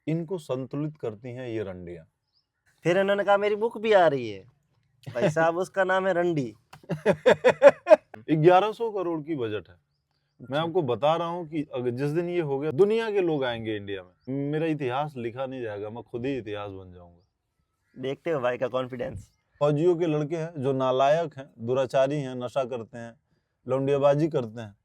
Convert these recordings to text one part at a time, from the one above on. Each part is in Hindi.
इनको संतुलित करती हैं ये रंडियां। फिर इन्होंने कहा मेरी बुक भी आ रही है भाई साहब, उसका नाम है रंडी। 1100 करोड़ की बजट है। मैं अच्छा। आपको बता रहा हूँ कि अगर जिस दिन ये हो गया, दुनिया के लोग आएंगे इंडिया में, मेरा इतिहास लिखा नहीं जाएगा, मैं खुद ही इतिहास बन जाऊंगा। देखते हो भाई का कॉन्फिडेंस। फौजियों के लड़के हैं जो नालायक हैं, दुराचारी हैं, नशा करते हैं, लौंडियाबाजी करते हैं,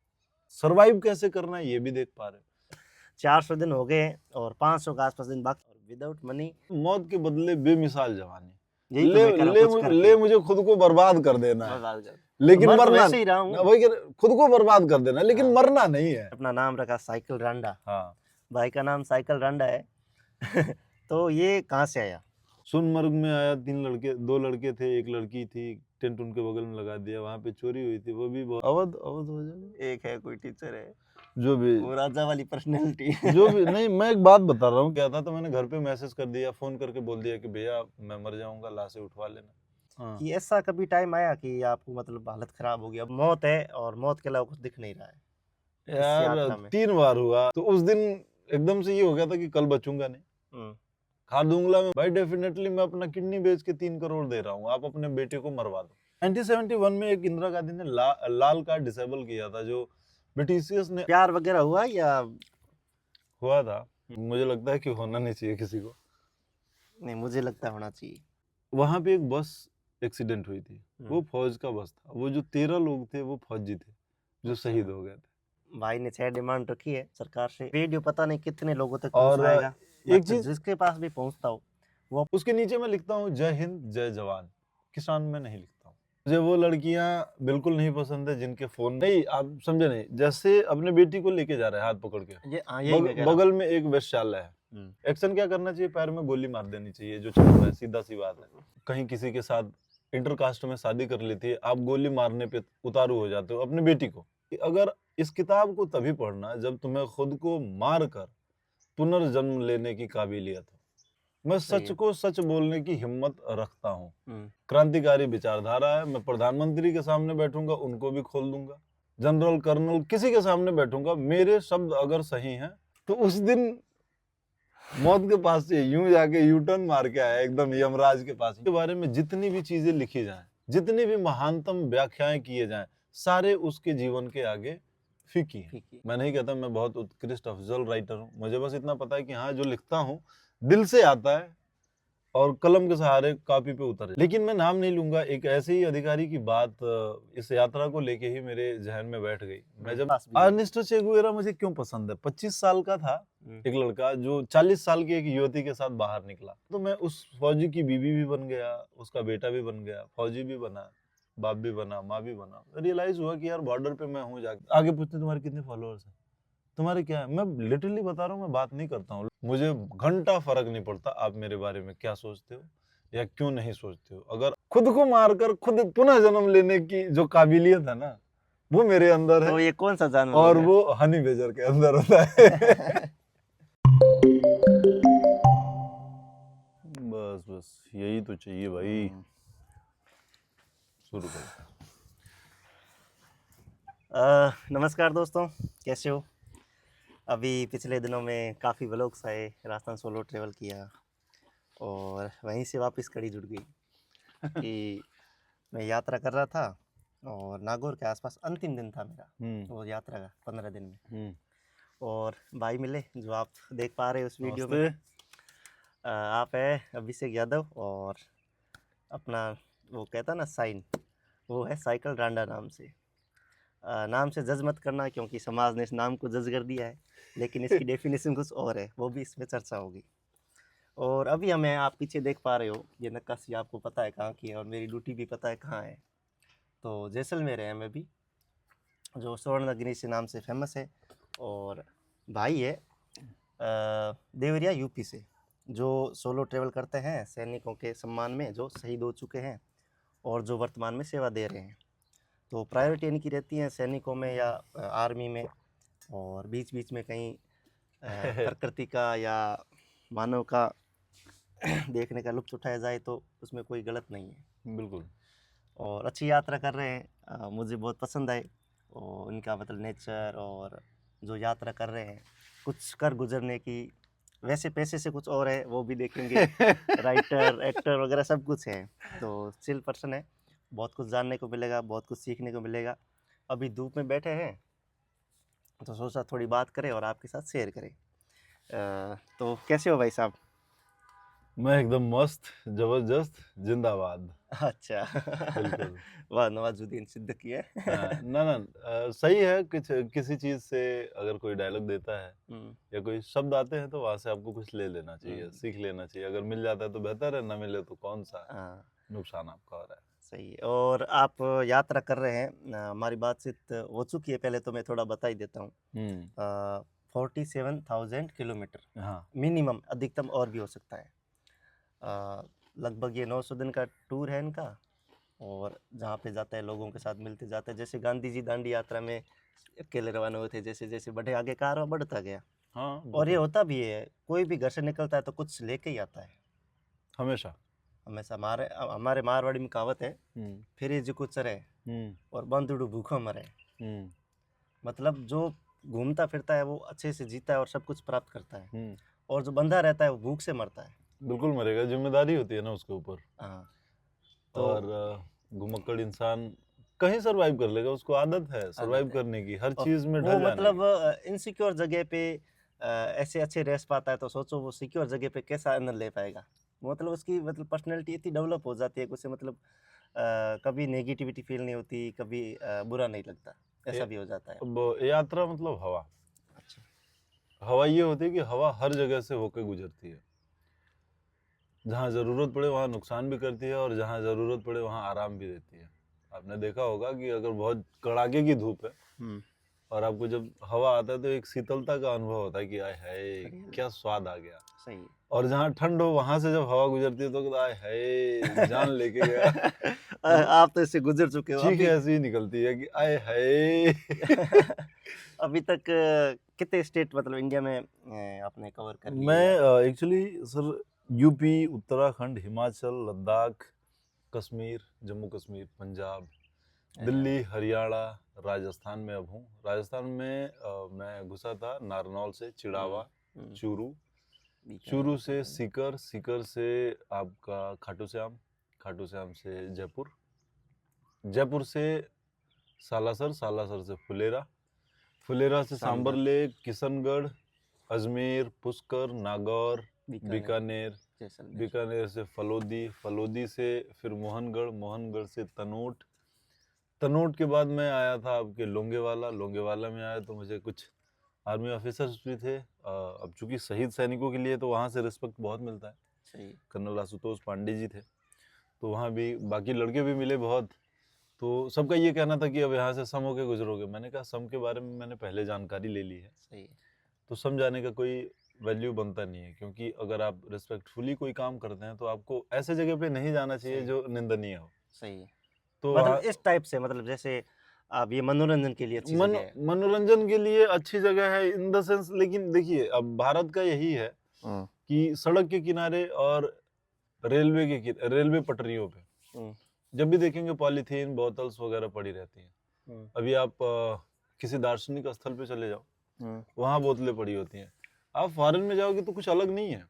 सरवाइव कैसे करना है ये भी देख पा रहे 400 दिन हो गए और 500 के आसपास दिन बाकी, और विदाउट मनी। हैं। मौत के बदले बेमिसाल जवानी। यही तो ले मैं कह रहा ले, हूँ, कुछ करके। ले मुझे खुद को बर्बाद कर देना है, बर्बाद कर। लेकिन मर तो मरना वैसे ही रहा हूँ। वही कह रहे, खुद को बर्बाद कर देना है, लेकिन हाँ। मरना नहीं है। अपना नाम रखा साइकिल रांडा। हाँ, भाई का नाम साइकिल रांडा है। तो ये कहाँ से आया? सोनमर्ग में आया। 2 लड़के थे, एक लड़की थी, टेंट उनके बगल में लगा दिया, वहां पे चोरी हुई थी। वो भी बहुत अवध अवध हो जाएगा, एक है कोई टीचर है, जो भी वो राजा वाली पर्सनैलिटी। जो भी नहीं, मैं एक बात बता रहा हूँ क्या था। तो मैंने घर पे मैसेज कर दिया, फोन करके बोल दिया कि भैया मैं मर जाऊंगा, लाशें उठवा लेना। हाँ। कि ऐसा कभी टाइम आया कि आपको मतलब हालत खराब हो गया, मौत है और मौत के अलावा कुछ दिख नहीं रहा है इस यार यात्रा में? 3 बार हुआ। तो उस दिन एकदम से ये हो गया था कि कल बचूंगा नहीं, खा दूंगा मैं भाई। डेफिनेटली मैं अपना किडनी बेच के 3 करोड़ दे रहा हूँ, आप अपने बेटे को मरवा दो। 1971 में एक इंदिरा गांधी ने लाल कार्ड डिसेबल किया था, जो ब्रिटिशियर्स ने। प्यार वगैरह हुआ या? हुआ था। मुझे लगता है कि होना नहीं चाहिए किसी को। नहीं, मुझे लगता है होना चाहिए। वहां पे एक बस एक्सीडेंट हुई थी, वो फौज का बस था। वो जो 13 लोग थे वो फौजी थे जो शहीद हो गए थे। भाई ने 6 डिमांड रखी है सरकार से। वीडियो पता नहीं कितने लोगों तक और पहुंचाएगा, एक चीज जिसके पास भी पहुंचता हो वो। उसके नीचे मैं लिखता हूँ जय हिंद जय जवान, किसान में नहीं लिखता हूँ। मुझे वो लड़कियां बिल्कुल नहीं पसंद है जिनके फोन नहीं, आप समझे नहीं, जैसे अपने बेटी को लेके जा रहे हैं हाथ पकड़ के, यही मैं कह रहा हूँ। बगल में एक वेश्यालय है, एक्शन क्या करना चाहिए? पैर में गोली मार देनी चाहिए जो चल रहा है, सीधा सी बात है। कहीं किसी के साथ इंटरकास्ट में शादी कर लेती है, आप गोली मारने पे उतारू हो जाते हो अपनी बेटी को। अगर इस किताब को तभी पढ़ना जब तुम्हें खुद को मार कर पुनर्जन्म लेने की काबिलियत हो। मैं सच को सच बोलने की हिम्मत रखता हूँ। क्रांतिकारी विचारधारा है। मैं प्रधानमंत्री के सामने बैठूंगा, उनको भी खोल दूंगा। जनरल कर्नल किसी के सामने बैठूंगा, मेरे शब्द अगर सही हैं तो उस दिन मौत के पास से यूं जाके यू टर्न मार के आया, एकदम यमराज के पास। के बारे में जितनी भी चीजें लिखी जाएं, जितनी भी महानतम व्याख्याएं किए जाएं, सारे उसके जीवन के आगे फीकी हैं। मैं नहीं कहता मैं बहुत उत्कृष्ट अफजल राइटर हूँ, मुझे बस इतना पता है कि हाँ, जो लिखता हूँ दिल से आता है और कलम के सहारे कॉपी पे उतर। लेकिन मैं नाम नहीं लूंगा, एक ऐसे ही अधिकारी की बात इस यात्रा को लेके ही मेरे जहन में बैठ गई। मैं जब अर्नेस्टो चे गुवेरा मुझे क्यों पसंद है, 25 साल का था एक लड़का जो 40 साल की एक युवती के साथ बाहर निकला, तो मैं उस फौजी की बीवी भी बन गया, उसका बेटा भी बन गया, फौजी भी बना, बाप भी बना, माँ भी बना। रियलाइज हुआ कि यार बॉर्डर पे मैं हूँ। जाके आगे पूछते तुम्हारे कितने फॉलोअर्स हैं, तुम्हारे क्या है। मैं लिटरली बता रहा हूँ, मैं बात नहीं करता हूँ, मुझे घंटा फर्क नहीं पड़ता आप मेरे बारे में क्या सोचते हो या क्यों नहीं सोचते हो। अगर खुद को मारकर खुद पुनः जन्म लेने की जो काबिलियत है ना, वो मेरे अंदर है। तो ये कौन सा जानवर और हो गया? वो हनी बेजर के अंदर होता है। बस बस यही तो चाहिए भाई। शुरू करो। नमस्कार दोस्तों, कैसे हो? अभी पिछले दिनों में काफ़ी व्लॉग्स आए, राजस्थान सोलो ट्रेवल किया और वहीं से वापस कड़ी जुड़ गई कि मैं यात्रा कर रहा था और नागौर के आसपास अंतिम दिन था मेरा वो यात्रा का 15 दिन में। और भाई मिले जो आप देख पा रहे हो उस वीडियो में। आप है अभिषेक यादव और अपना वो कहता ना साइन, वो है साइकिल रांडा नाम से। नाम से जज मत करना क्योंकि समाज ने इस नाम को जज कर दिया है, लेकिन इसकी डेफिनेशन कुछ और है, वो भी इसमें चर्चा होगी। और अभी हमें आप पीछे देख पा रहे हो, ये नक्काशी आपको पता है कहाँ की है और मेरी ड्यूटी भी पता है कहाँ है। तो जैसलमेर है हमें भी, जो स्वर्णगिरी से नाम से फेमस है। और भाई है देवरिया यूपी से, जो सोलो ट्रेवल करते हैं सैनिकों के सम्मान में जो शहीद हो चुके हैं और जो वर्तमान में सेवा दे रहे हैं। तो प्रायोरिटी इनकी रहती है सैनिकों में या आर्मी में, और बीच बीच में कहीं प्रकृति का या मानव का देखने का लुत्फ उठाया जाए तो उसमें कोई गलत नहीं है। बिल्कुल। और अच्छी यात्रा कर रहे हैं, मुझे बहुत पसंद आए और इनका मतलब नेचर और जो यात्रा कर रहे हैं, कुछ कर गुजरने की वैसे पैसे से कुछ और है, वो भी देखेंगे। राइटर, एक्टर वगैरह सब कुछ है। तो चिल पर्सन है, बहुत कुछ जानने को मिलेगा, बहुत कुछ सीखने को मिलेगा। अभी धूप में बैठे हैं तो सोचा थोड़ी बात करें और आपके साथ शेयर करें। तो कैसे हो भाई साहब? मैं एकदम मस्त, जबरदस्त, जिंदाबाद। अच्छा। बिल्कुल। वाह, नवाजुद्दीन सिद्दीकी है। ना ना, सही है। कुछ किसी चीज से अगर कोई डायलॉग देता है हम्म, या कोई शब्द आते हैं तो वहां से आपको कुछ ले लेना चाहिए, हम्म, सीख लेना चाहिए। अगर मिल जाता है तो बेहतर है, ना मिले तो कौन सा हाँ, नुकसान आपका हो रहा है। सही है। और आप यात्रा कर रहे हैं, हमारी बातचीत हो चुकी है पहले, तो मैं थोड़ा बता ही देता हूँ। हम्म। 47,000 किलोमीटर हाँ। मिनिमम, अधिकतम और भी हो सकता है। अ, लगभग ये 900 दिन का टूर है इनका। और जहाँ पे जाता है लोगों के साथ मिलते जाता है, जैसे गांधी जी दांडी यात्रा में अकेले रवाना हुए थे, जैसे जैसे बढ़े आगे कारवां बढ़ता गया। हाँ और ये बिल्कुल। होता भी है, कोई भी घर से निकलता है तो कुछ लेके ही आता है हमेशा। हमेशा। हमारे हमारे मारवाड़ी में कहावत है, हम्म। फिर जो कुछ चरे हम्म। और बंदुड़ू भूखो मरे। हम्म। मतलब जो घूमता फिरता है वो अच्छे से जीता है और सब कुछ प्राप्त करता है, हम्म। और जो बंधा रहता है वो भूख से मरता है। बिल्कुल मरेगा, जिम्मेदारी होती है ना उसके ऊपर। हाँ। तो और घुमक्कड़ इंसान कहीं सरवाइव कर लेगा, उसको आदत है सरवाइव आदत है। करने की, हर और चीज में वो ढल जाने मतलब की। इनसिक्योर जगह पे ऐसे अच्छे रेस पाता है, तो सोचो वो सिक्योर जगह पे कैसा आनंद ले पाएगा। मतलब उसकी मतलब पर्सनैलिटी इतनी डेवलप हो जाती है कि उसे मतलब कभी नेगेटिविटी फील नहीं होती, कभी बुरा नहीं लगता, ऐसा ये- भी हो जाता है। अब यात्रा मतलब हवा। अच्छा। हवा ये होती है कि हवा हर जगह से होकर गुजरती है। जहाँ जरूरत पड़े वहाँ नुकसान भी करती है, और जहाँ जरूरत पड़े वहाँ आराम भी देती है। आपने देखा होगा कि अगर बहुत कड़ाके की धूप है हम्म। और आपको जब हवा आता है तो एक शीतलता का अनुभव होता है कि आय हाय रियल। क्या स्वाद आ गया। सही है। और जहाँ ठंड हो वहां से जब हवा गुजरती है तो कहता है हाय जान लेके गया। मतलब आप तो इससे गुजर चुके हो चीख अभी। ऐसी ही निकलती है कि आय हाय। अभी तक कितने स्टेट मतलब इंडिया में आपने कवर कर लिए या? मैं actually sir UP, Uttarakhand, Himachal, Ladakh, Kashmir, Jammu Kashmir, Punjab, Delhi, Haryana, Rajasthan में अब हूँ। राजस्थान में मैं घुसा था नारनौल से चिड़ावा, हम्म, चूरू, बीकानेर, चूरू से बीकानेर। सीकर, सीकर से आपका खाटू श्याम, खाटू श्याम से जयपुर, जयपुर से सालासर, सालासर से फुलेरा, फुलेरा से सांबर सांबर, लेक, किशनगढ़, अजमेर, पुष्कर, नागौर, बीकानेर, बीकानेर, जैसलमेर। बीकानेर से फलोदी, फलोदी से फिर मोहनगढ़, मोहनगढ़ से तनोट, तनोट के बाद मैं आया था आपके लोंगेवाला, लोंगेवाला में आया तो मुझे कुछ आर्मी ऑफिसर्स भी थे। अब चूंकि शहीद सैनिकों के लिए तो वहाँ से रिस्पेक्ट बहुत मिलता है। सही है। कर्नल आशुतोष पांडे जी थे, तो वहाँ भी बाकी लड़के भी मिले बहुत। तो सबका ये कहना था कि अब यहाँ से सम होके गुजरोगे। मैंने कहा सम के बारे में मैंने पहले जानकारी ले ली है, सही है। तो सम जाने का कोई वैल्यू बनता नहीं है। क्योंकि अगर आप रिस्पेक्टफुली कोई काम करते हैं तो आपको ऐसे जगह पे नहीं जाना चाहिए सही। जो निंदनीय हो। सही है। तो मतलब इस टाइप से, मतलब जैसे आप ये मनोरंजन के लिए अच्छी मन जगह है। मनोरंजन के लिए अच्छी जगह है इन द सेंस। लेकिन देखिए अब भारत का यही है हम्म, कि सड़क के किनारे और रेलवे पटरियों पे हम्म, जब भी देखेंगे पॉलीथीन बोतल्स वगैरह पड़ी रहती हैं। हम्म, अभी आप किसी दार्शनिक स्थल पे चले जाओ, हम्म, वहां बोतलें पड़ी होती हैं। आप फॉरेन में जाओगे तो कुछ अलग नहीं है,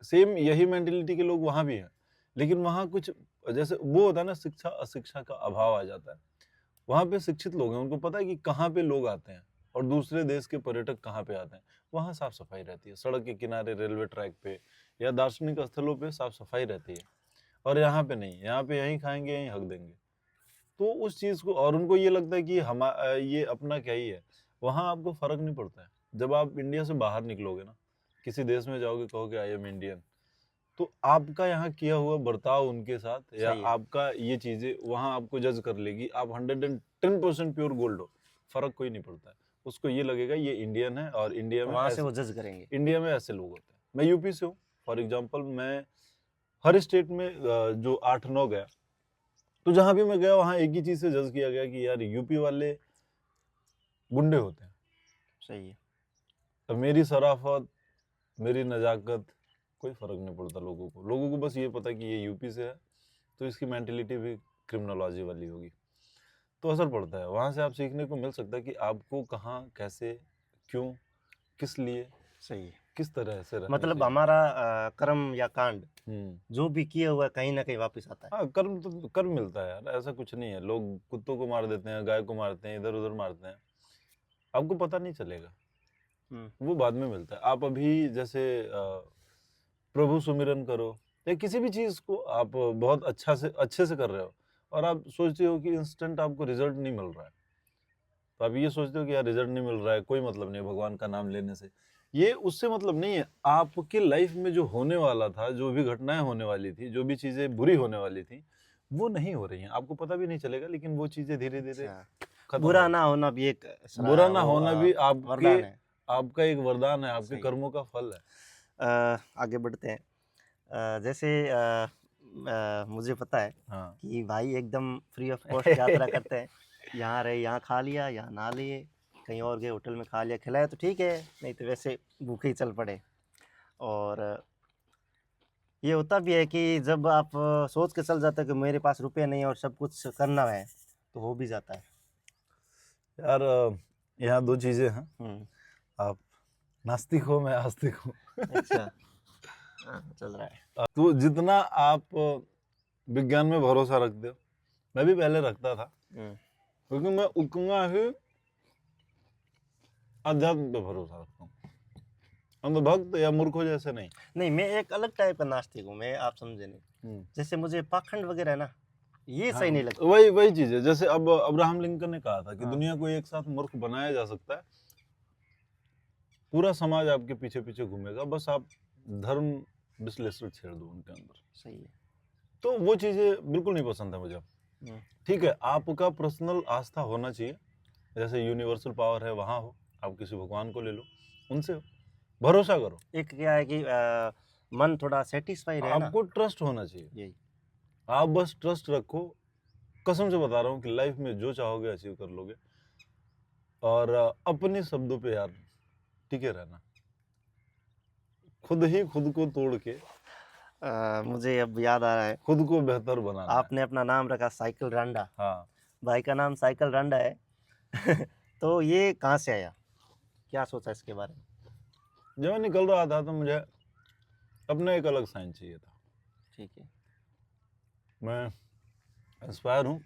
सेम यही मेंटेलिटी के लोग वहां भी हैं। लेकिन वहां कुछ जैसे वो होता है ना, शिक्षा अशिक्षा का अभाव आ जाता है। वहां पे शिक्षित लोग हैं, उनको पता है कि कहाँ पे लोग आते हैं और दूसरे देश के पर्यटक कहाँ पे आते हैं। वहां साफ सफाई रहती है, सड़क के किनारे, रेलवे ट्रैक पे या दार्शनिक स्थलों पे साफ सफाई रहती है। और यहाँ पे नहीं, यहाँ पे यहीं खाएंगे यहीं हक देंगे। तो उस चीज को, और उनको ये लगता है कि ये अपना क्या ही है। वहां आपको फर्क नहीं पड़ता है। जब आप इंडिया से बाहर निकलोगे ना, किसी देश में जाओगे, कहोगे आई एम इंडियन, तो आपका यहाँ किया हुआ बर्ताव उनके साथ या सही है। आपका ये चीजें वहां आपको जज कर लेगी। आप 110% प्योर गोल्ड हो, फर्क कोई नहीं पड़ता है। उसको ये लगेगा ये इंडियन है और इंडिया में वहां से ऐसे, वो जज करेंगे। इंडिया में ऐसे लोग होते हैं। मैं यूपी से हूँ फॉर एग्जाम्पल, मैं हर स्टेट में जो 8-9 गया, तो जहां भी मैं गया वहां एक ही चीज से जज किया गया कि यार यूपी वाले गुंडे होते हैं। सही है। तो मेरी शराफत, मेरी नजाकत, कोई फर्क नहीं पड़ता लोगों को। लोगों को बस ये पता कि ये यूपी से है तो इसकी मेंटेलिटी भी क्रिमिनोलॉजी वाली होगी। तो असर पड़ता है, वहां से आप सीखने को मिल सकता है कि आपको कहाँ, कैसे, क्यों, किस लिए सही है। किस तरह से रहना मतलब चाहिए? हमारा कर्म या कांड हम्म। जो भी किया हुआ है कहीं ना कहीं वापस आता है। हाँ, कर्म तो कर्म मिलता है यार, ऐसा कुछ नहीं है। लोग कुत्तों को मार देते हैं, गाय को मारते हैं, इधर उधर मारते हैं, आपको पता नहीं चलेगा, वो बाद में मिलता है। आप अभी जैसे प्रभु सुमिरन करो या किसी भी चीज को आप बहुत अच्छे से कर रहे हो और आप सोचते हो कि इंस्टेंट आपको रिजल्ट नहीं मिल रहा है, तो आप ये सोचते हो कि यार रिजल्ट नहीं मिल रहा है, कोई मतलब नहीं है भगवान का नाम लेने से, ये उससे मतलब नहीं है। आपकी लाइफ में जो होने वाला था, जो भी घटनाएं होने वाली थी, जो भी चीजें बुरी होने वाली थी, वो नहीं हो रही हैं, आपको पता भी नहीं चलेगा, लेकिन वो चीजें धीरे धीरे अच्छा, खत्म बुरा हो ना होना भी एक बुरा ना वो होना भी आपके वरदान है। आपका एक वरदान है, आपके सही। कर्मों का फल है। आगे बढ़ते हैं। जैसे मुझे पता है हाँ। कि भाई एकदम फ्री ऑफ कॉस्ट यात्रा करते हैं। यहाँ रहे, यहाँ खा लिया, यहाँ ना लिए, कहीं और गए होटल में खा लिया, खिलाया तो ठीक है, नहीं तो वैसे भूखे ही चल पड़े। और ये होता भी है कि जब आप सोच के चल जाते हो कि मेरे पास रुपए नहीं है और सब कुछ करना है, तो हो भी जाता है। यार यहाँ दो चीजें हैं, हम्म। आप नास्तिक हो, मैं आस्तिक हूँ। अच्छा। हाँ, चल रहा है। तो जितना आप विज्ञान में भरोसा रखते हो, मैं भी पहले रखता था, क्योंकि मैं उतना ही अध्यात्म पे भरोसा रखता हूँ, अंधभक्त या मूर्खों जैसे नहीं। नहीं, मैं एक अलग टाइप का नास्तिक हूँ, मैं आप समझे नहीं। जैसे मुझे पाखंड वगैरह है ना, ये हाँ, सही नहीं लगता। वही चीज है। जैसे अब अब्राहम लिंकन ने कहा था कि हाँ। दुनिया को एक साथ मूर्ख बनाया जा सकता है, पूरा समाज आपके पीछे पीछे घूमेगा, बस आप धर्म विश्लेषण छेड़ दो उनके अंदर। सही है। तो वो चीजें बिल्कुल नहीं पसंद है मुझे। ठीक है, आपका पर्सनल आस्था होना चाहिए, जैसे यूनिवर्सल पावर है वहां हो, आप किसी भगवान को ले लो, उनसे हो, भरोसा करो। एक क्या है कि मन थोड़ा सेटिस्फाई रहे ना, आपको ट्रस्ट होना चाहिए, यही। आप बस ट्रस्ट रखो। कसम से बता रहा हूँ कि लाइफ में जो चाहोगे अचीव कर लोगे। और अपने शब्दों पे यार टिके रहना, खुद ही खुद को तोड़ के मुझे अब याद आ रहा है, खुद को बेहतर बनाना है। आपने अपना नाम रखा साइकिल रांडा। हाँ, भाई का नाम साइकिल रांडा है। तो ये कहाँ से आया, क्या सोचा इसके बारे में? जब मैं निकल रहा था तो मुझे अपना एक अलग साइन चाहिए था। ठीक है। मैं इंस्पायर हूँ,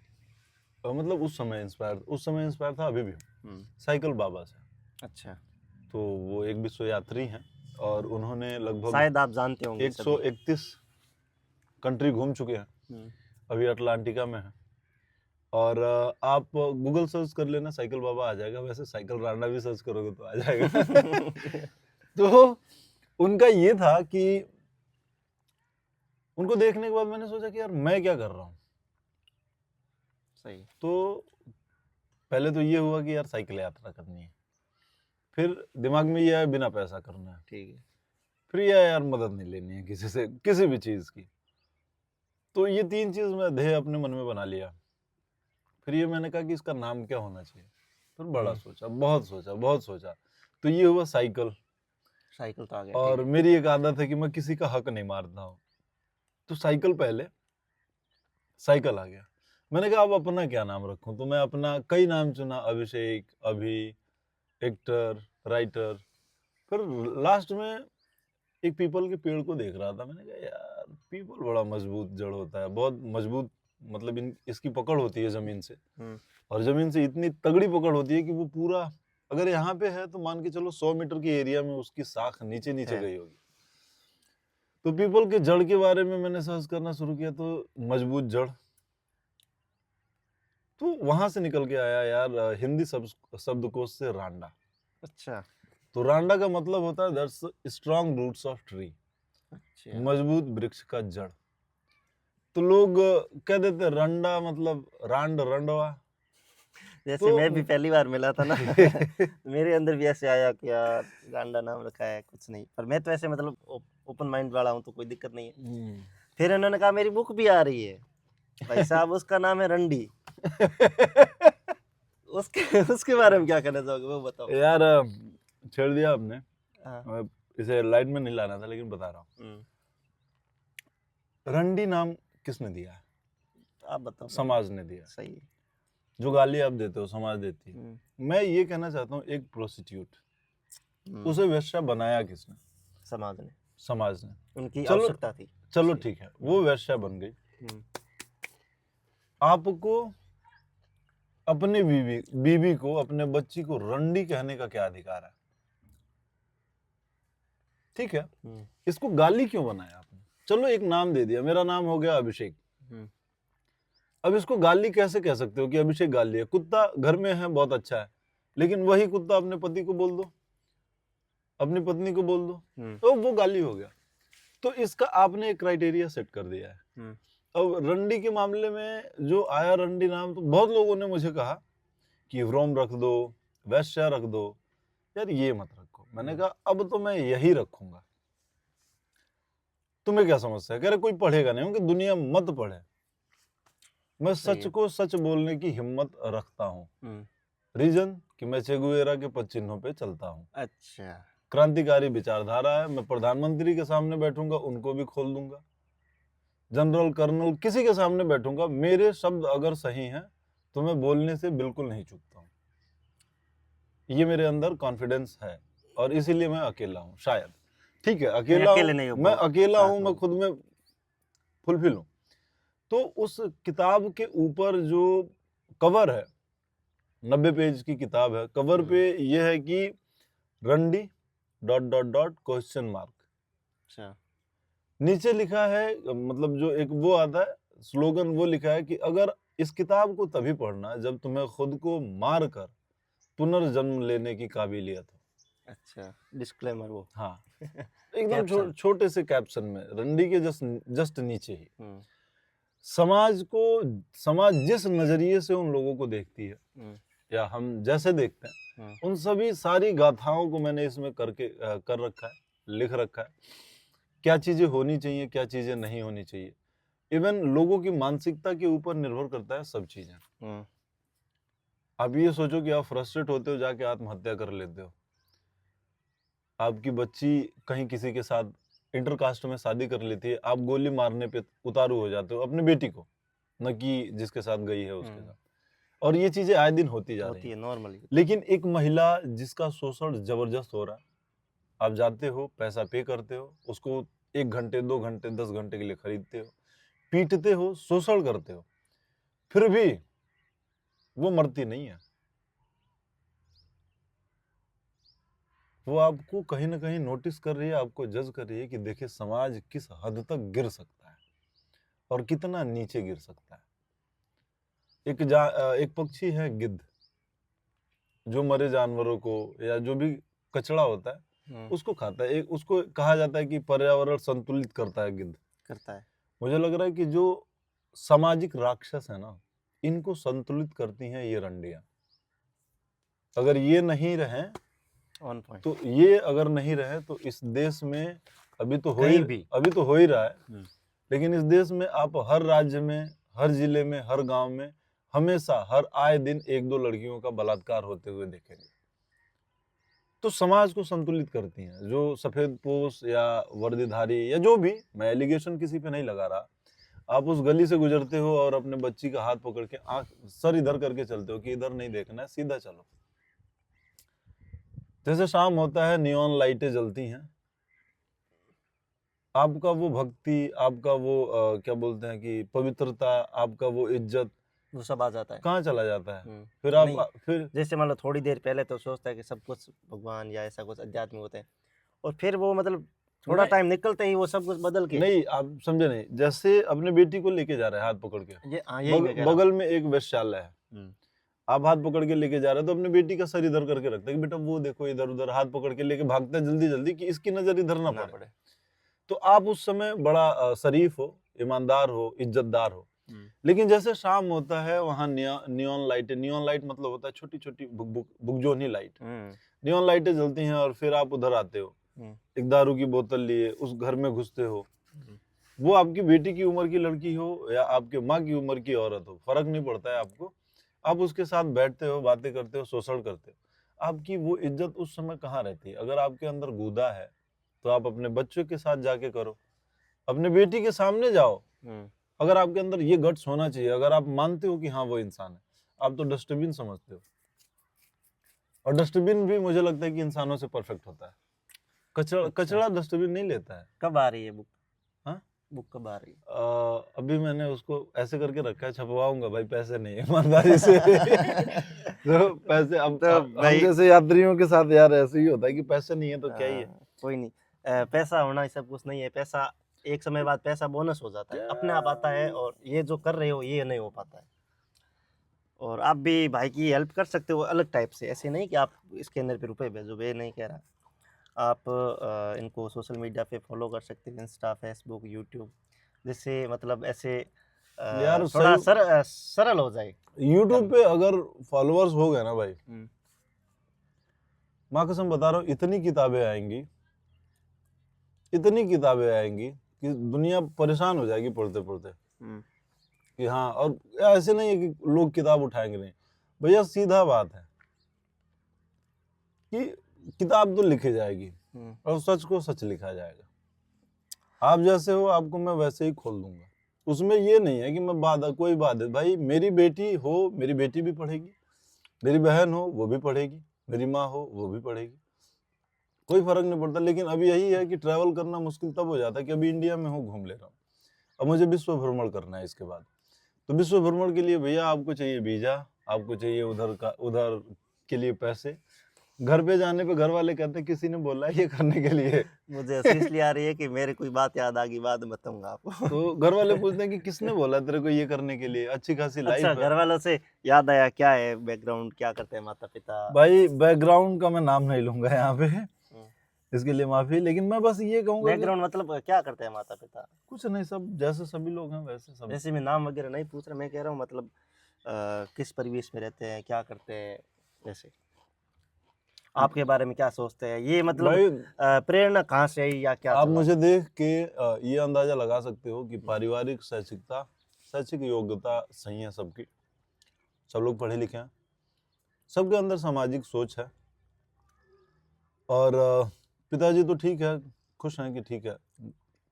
मतलब उस समय इंस्पायर था, अभी भी हूँ, साइकिल बाबा से। अच्छा। तो वो एक विश्व यात्री हैं और उन्होंने लगभग शायद आप जानते होंगे 131 कंट्री घूम चुके हैं, अभी अटलांटिका में है। और आप गूगल सर्च कर लेना, साइकिल बाबा आ जाएगा, वैसे साइकिल रांडा भी सर्च करोगे तो आ जाएगा। तो उनका ये था कि उनको देखने के बाद मैंने सोचा कि यार मैं क्या कर रहा हूँ। सही। तो पहले तो ये हुआ कि यार साइकिल यात्रा करनी है, फिर दिमाग में ये आया बिना पैसा करना है, ठीक है। फिर ये यार मदद नहीं लेनी है किसी से, किसी भी चीज की। तो ये तीन चीज मैं ध्येय अपने मन में बना लिया। फिर ये मैंने कहा कि इसका नाम क्या होना चाहिए, फिर बड़ा सोचा, बहुत सोचा, तो ये हुआ साइकिल। साइकिल तो आ गया। और मेरी एक आदत है कि मैं किसी का हक नहीं मारता हूँ, तो साइकिल पहले, साइकिल आ गया। मैंने कहा अब अपना क्या नाम रखूं, तो मैं अपना कई नाम चुना, अभिषेक, अभी, एक्टर, राइटर। फिर लास्ट में एक पीपल के पेड़ को देख रहा था, मैंने कहा यार पीपल बड़ा मजबूत जड़ होता है, बहुत मजबूत, मतलब इसकी पकड़ होती है जमीन से, और जमीन से इतनी तगड़ी पकड़ होती है कि वो पूरा, अगर यहाँ पे है तो मान के चलो 100 मीटर के एरिया में उसकी शाख नीचे नीचे गई होगी। तो पीपल के जड़ के बारे में मैंने सर्च करना शुरू किया, तो मजबूत जड़, तो वहां से निकल के आया यार हिंदी शब्दकोश से रांडा। अच्छा। तो रांडा का मतलब होता है that's strong roots of tree, मजबूत वृक्ष का जड़। तो लोग कह देते रंडा मतलब रांड, रंडवा। जैसे तो मैं भी पहली बार मिला था ना, मेरे अंदर भी ऐसे आया कि यार गांडा नाम रखा है, कुछ नहीं, पर मैं तो ऐसे मतलब ओपन माइंड वाला हूँ, तो कोई दिक्कत नहीं है। फिर उन्होंने कहा मेरी बुक भी आ रही है भाई साहब, उसका नाम है रंडी। उसके बारे में क्या कहना चाहोगे, वो बताओ यार। छेड़ दिया आपने। हाँ। इसे लाइट में नहीं लाना था, लेकिन बता रहा हूँ। रंडी नाम किसने दिया है? आप बताओ। समाज ने दिया। सही है। जो गाली आप देते हो समाज देती है। मैं ये कहना चाहता हूँ, एक प्रोस्टिट्यूट, उसे वेश्या बनाया किसने? समाज ने, समाज ने। उनकी चलो- आवश्यकता थी। चलो जी। ठीक है, वो वेश्या बन गई। हम्म, आपको अपनी बीवी को, अपने बच्ची को रंडी कहने का क्या अधिकार है? ठीक है, हम्म, इसको गाली क्यों बनाया आपने? चलो एक नाम दे दिया, मेरा नाम हो गया अभिषेक। हम्म, अब इसको गाली कैसे कह सकते हो कि अभिषेक गाली है? कुत्ता घर में है, बहुत अच्छा है, लेकिन वही कुत्ता अपने पति को बोल दो, अपनी पत्नी को बोल दो, तो वो गाली हो गया। तो इसका आपने एक क्राइटेरिया सेट कर दिया है। हम्म, अब रंडी के मामले में जो आया रंडी नाम, तो बहुत लोगों ने मुझे कहा कि व्रोम रख दो, वैश्या रख दो। यार ये मत रखो। मैंने कहा अब तो मैं यही रखूंगा। तुम्हें क्या समस्या है? कह रहे कोई पढ़ेगा नहीं, क्योंकि दुनिया मत पढ़े। मैं सही सच है। को सच बोलने की हिम्मत रखता हूँ। हम्म, रीजन कि मैं चेगुवेरा के पद चिन्हों पे चलता हूँ। अच्छा। क्रांतिकारी विचारधारा है। मैं प्रधानमंत्री के सामने बैठूंगा, उनको भी खोल दूंगा। जनरल, कर्नल, किसी के सामने बैठूंगा, मेरे शब्द अगर सही हैं तो मैं बोलने से बिल्कुल नहीं चूकता हूँ। ये मेरे अंदर कॉन्फिडेंस है, और इसीलिए मैं अकेला हूँ शायद। ठीक है, अकेला अकेले हूँ, नहीं हो, मैं बहुत अकेला साथ हूँ, मैं लोग। खुद में फुलफिल हूँ। तो उस किताब के ऊपर जो कवर है, 90 पेज की किताब है, कवर पे ये है कि रंडी ... क्वेश्चन मार्क। अच्छा। नीचे लिखा है, मतलब जो एक वो आता है स्लोगन, वो लिखा है कि अगर इस किताब को तभी पढ़ना जब तुम्हें खुद को मार कर पुनर्जन्म लेने की काबिलियत हो। अच्छा, डिस्क्लेमर वो। हाँ, एकदम कैप्शन। छोटे से कैप्शन में, रंडी के जस्ट नीचे ही। हम्म, समाज जिस नजरिए से उन लोगों को देखती है, या हम जैसे देखते हैं, उन सभी सारी गाथाओं को मैंने इसमें कर रखा है, लिख रखा है। क्या चीजें होनी चाहिए, क्या चीजें नहीं होनी चाहिए। इवन लोगों की मानसिकता के ऊपर निर्भर करता है सब चीजें। आप ये सोचो कि आप फ्रस्ट्रेट होते हो, जाके आत्महत्या कर लेते हो। आपकी बच्ची कहीं किसी के साथ इंटरकास्ट में शादी कर लेती है, आप गोली मारने पे उतारू हो जाते हो अपनी बेटी को, न कि जिसके साथ गई है उसके साथ। और ये चीजें आए दिन होती जा रही होती है है नॉर्मली। लेकिन एक महिला जिसका शोषण जबरदस्त हो रहा है, आप जाते हो, पैसा पे करते हो, उसको 1 घंटे, 2 घंटे, 10 घंटे के लिए खरीदते हो, पीटते हो, शोषण करते हो, फिर भी वो मरती नहीं है। वो आपको कहीं ना कहीं नोटिस कर रही है, आपको जज कर रही है कि देखिए समाज किस हद तक गिर सकता है और कितना नीचे गिर सकता है। एक पक्षी है गिद्ध, जो मरे जानवरों को या जो भी कचरा होता है उसको खाता है। उसको कहा जाता है कि पर्यावरण संतुलित करता है गिद्ध। करता है। मुझे लग रहा है कि जो सामाजिक राक्षस है ना, इनको संतुलित करती हैं ये रंडियां। अगर ये नहीं रहे, ऑन पॉइंट। तो ये अगर नहीं रहे तो इस देश में अभी तो हो ही रहा है, लेकिन इस देश में आप हर राज्य में, हर जिले में, हर गांव में हमेशा हर आए दिन 1-2 लड़कियों का बलात्कार होते हुए देखेंगे। तो समाज को संतुलित करती हैं जो सफेद पोश या वर्दीधारी या जो भी, मैं एलिगेशन किसी पे नहीं लगा रहा। आप उस गली से गुजरते हो और अपने बच्ची का हाथ पकड़ के सर इधर करके चलते हो कि इधर नहीं देखना है, सीधा चलो। जैसे शाम होता है, नियॉन लाइटें जलती हैं, आपका वो भक्ति, आपका वो क्या बोलते हैं कि पवित्रता, आपका वो इज्जत, वो सब आ जाता है। कहाँ चला जाता है? फिर आप फिर जैसे मान लो थोड़ी देर पहले तो सोचता है कि सब कुछ भगवान या ऐसा कुछ अध्यात्म होता है, और फिर वो मतलब थोड़ा टाइम निकलते ही वो सब कुछ बदल के। नहीं, आप समझे नहीं। जैसे अपने बेटी को लेके जा रहे हैं हाथ पकड़ के, बगल में एक वेश्यालय है, आप हाथ पकड़ के लेके जा रहे हो, तो अपनी बेटी का सर इधर करके रखते हैं कि बेटा वो देखो, इधर उधर हाथ पकड़ के लेके भागता है जल्दी जल्दी कि इसकी नजर इधर ना पड़े। तो आप उस समय बड़ा शरीफ हो, ईमानदार हो, इज्जतदार हो। लेकिन जैसे शाम होता है, वहां नियॉन लाइट मतलब होता है छोटी छोटी बुगजोनी लाइट, नियॉन लाइटें जलती हैं, और फिर आप उधर आते हो, एक दारू की बोतल लिए उस घर में घुसते हो। वो आपकी बेटी की उम्र की लड़की हो या आपके माँ की उम्र की औरत हो, फर्क नहीं पड़ता है आपको। आप उसके साथ बैठते हो, बातें करते हो, शोषण करते हो। आपकी वो इज्जत उस समय कहाँ रहती है? अगर आपके अंदर गूदा है तो आप अपने बच्चों के साथ जाके करो, अपने बेटी के सामने जाओ। अगर आपके अंदर ये गट्स होना चाहिए, अगर आप मानते हो कि हाँ वो इंसान है, आप तो डस्टबिन समझते हो, और डस्टबिन भी मुझे लगता है कि इंसानों से परफेक्ट होता है। कचरा अच्छा। कचरा डस्टबिन नहीं लेता है। कब आ रही है बुक? हाँ? बुक कब आ रही है? अभी मैंने उसको ऐसे करके रखा है, छपवाऊंगा भाई, पैसे नहीं है ईमानदारी से। तो पैसे अब तो हम भाई जैसे यात्रियों के साथ यार ऐसे ही होता है कि पैसे नहीं है तो क्या ही है। कोई नहीं, पैसा होना ही सब कुछ नहीं है। पैसा एक समय बाद पैसा बोनस हो जाता है, अपने आप आता है, और ये जो कर रहे हो ये नहीं हो पाता है। और आप भी भाई की हेल्प कर सकते हो अलग टाइप से, ऐसे नहीं कि आप स्कैनर पे रुपए भेजो, मैं नहीं कह रहा। आप इनको सोशल मीडिया पे फॉलो कर सकते हैं, इंस्टा, फेसबुक, यूट्यूब, जिससे मतलब ऐसे यार थोड़ा सही सरल हो जाए। यूट्यूब पे अगर फॉलोअर्स हो गए ना भाई, हम्म, माँ कसम बता रहा हूँ, इतनी किताबें आएंगी, इतनी किताबें आएंगी कि दुनिया परेशान हो जाएगी पढ़ते पढ़ते हम्म, कि हाँ। और ऐसे नहीं है कि लोग किताब उठाएंगे नहीं, भैया सीधा बात है कि किताब तो लिखी जाएगी हम्म, और सच को सच लिखा जाएगा। आप जैसे हो आपको मैं वैसे ही खोल दूंगा। उसमें ये नहीं है कि मैं कोई बात है भाई, मेरी बेटी हो, मेरी बेटी भी पढ़ेगी, मेरी बहन हो वो भी पढ़ेगी, मेरी माँ हो वो भी पढ़ेगी, कोई फर्क नहीं पड़ता। लेकिन अभी यही है कि ट्रैवल करना मुश्किल तब हो जाता है कि अभी इंडिया में हूँ, घूम ले रहा हूँ, अब मुझे विश्व भ्रमण करना है इसके बाद। तो विश्व भ्रमण के लिए भैया आपको चाहिए वीजा, आपको चाहिए उधर के लिए पैसे। घर पे जाने पे घर वाले कहते हैं किसी ने बोला है ये करने के लिए। मुझे हंसी इसलिए आ रही है कि मेरे कोई बात याद आ गई, बाद में बताऊंगा आपको। तो घर वाले पूछते हैं कि किसने बोला तेरे को ये करने के लिए, अच्छी खासी अच्छा, लाइफ है। घर वालों से याद आया, क्या है बैकग्राउंड, क्या करते हैं माता पिता? भाई बैकग्राउंड का मैं नाम नहीं लूंगा यहाँ पे, हम्म, इसके लिए माफी, लेकिन मैं बस ये कहूंगा कि बैकग्राउंड मतलब क्या करते हैं माता पिता? कुछ नहीं, सब जैसे सभी लोग हैं वैसे सब। वैसे मैं नाम वगैरह नहीं पूछ रहा, मैं कह रहा हूँ मतलब किस परिवेश में रहते हैं, क्या करते हैं, जैसे आपके बारे में क्या सोचते हैं, ये मतलब भाई प्रेरणा कहाँ से आई या क्या आप चला? मुझे देख के ये अंदाजा लगा सकते हो कि पारिवारिक शैक्षिक योग्यता सही है सबकी, सब लोग पढ़े लिखे हैं, सबके अंदर सामाजिक सोच है। और पिताजी तो ठीक है, खुश हैं कि ठीक है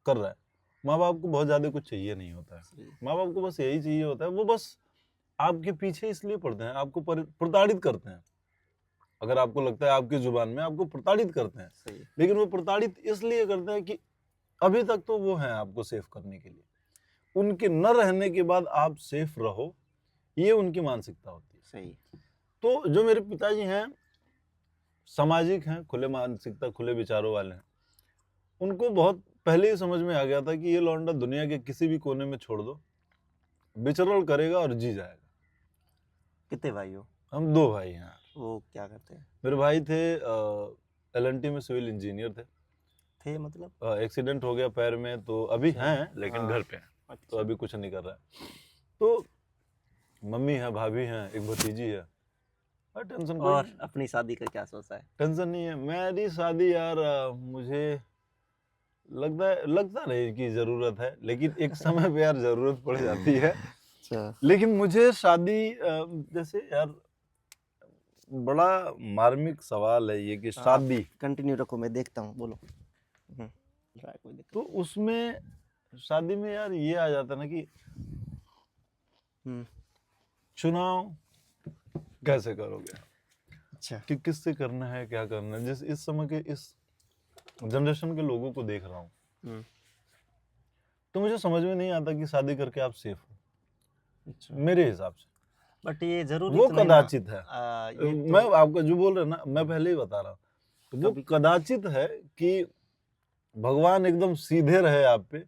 कर रहा है। माँ बाप को बहुत ज्यादा कुछ चाहिए नहीं होता है, सही। माँ बाप को बस यही चाहिए होता है, वो बस आपके पीछे इसलिए पड़ते हैं, आपको प्रताड़ित करते हैं। अगर आपको लगता है आपकी जुबान में, आपको प्रताड़ित करते हैं, सही। लेकिन वो प्रताड़ित इसलिए करते हैं कि अभी तक तो वो हैं आपको सेफ करने के लिए, उनके न रहने के बाद आप सेफ रहो, ये उनकी मानसिकता होती है। सही। तो जो मेरे पिताजी हैं सामाजिक हैं, खुले मानसिकता खुले विचारों वाले हैं, उनको बहुत पहले ही समझ में आ गया था कि ये लौंडा दुनिया के किसी भी कोने में छोड़ दो, विचरण करेगा और जी जाएगा। कितने भाई हो? हम 2 भाई हैं। वो क्या करते हैं? मेरे भाई थे LNT में सिविल इंजीनियर थे, मतलब एक्सीडेंट हो गया पैर में, तो अभी अच्छा, हैं लेकिन हाँ, घर पे हैं, तो अच्छा। अभी कुछ नहीं कर रहा है। तो मम्मी है, भाभी हैं, एक भतीजी है। टेंशन कोई और नहीं, अपनी शादी का क्या सोचा है? टेंशन नहीं है। मेरी शादी यार मुझे लगता नहीं कि जरूरत है, लेकिन एक समय पे यार जरूरत पड़ जाती है। अच्छा। लेकिन मुझे शादी जैसे यार बड़ा मार्मिक सवाल है ये कि शादी, कंटिन्यू रखो, मैं देखता हूँ, बोलो। कोई दिक्कत तो उसमें शादी में यार ये आ जाता है ना कि नहीं। चुनाव कैसे करोगे, अच्छा। कि किससे करना है, क्या करना है। जिस इस समय के इस जनरेशन के लोगों को देख रहा हूँ, हम्म, तो मुझे समझ में नहीं आता कि शादी करके आप सेफ हो, अच्छा। मेरे हिसाब से बट ये जरूरी वो तो नहीं ना। कदाचित है। ये तो मैं आपको जो बोल रहे हैं ना, मैं पहले ही बता रहा हूँ, तो वो कदाचित है कि भगवान एकदम सीधे रहे आप पे,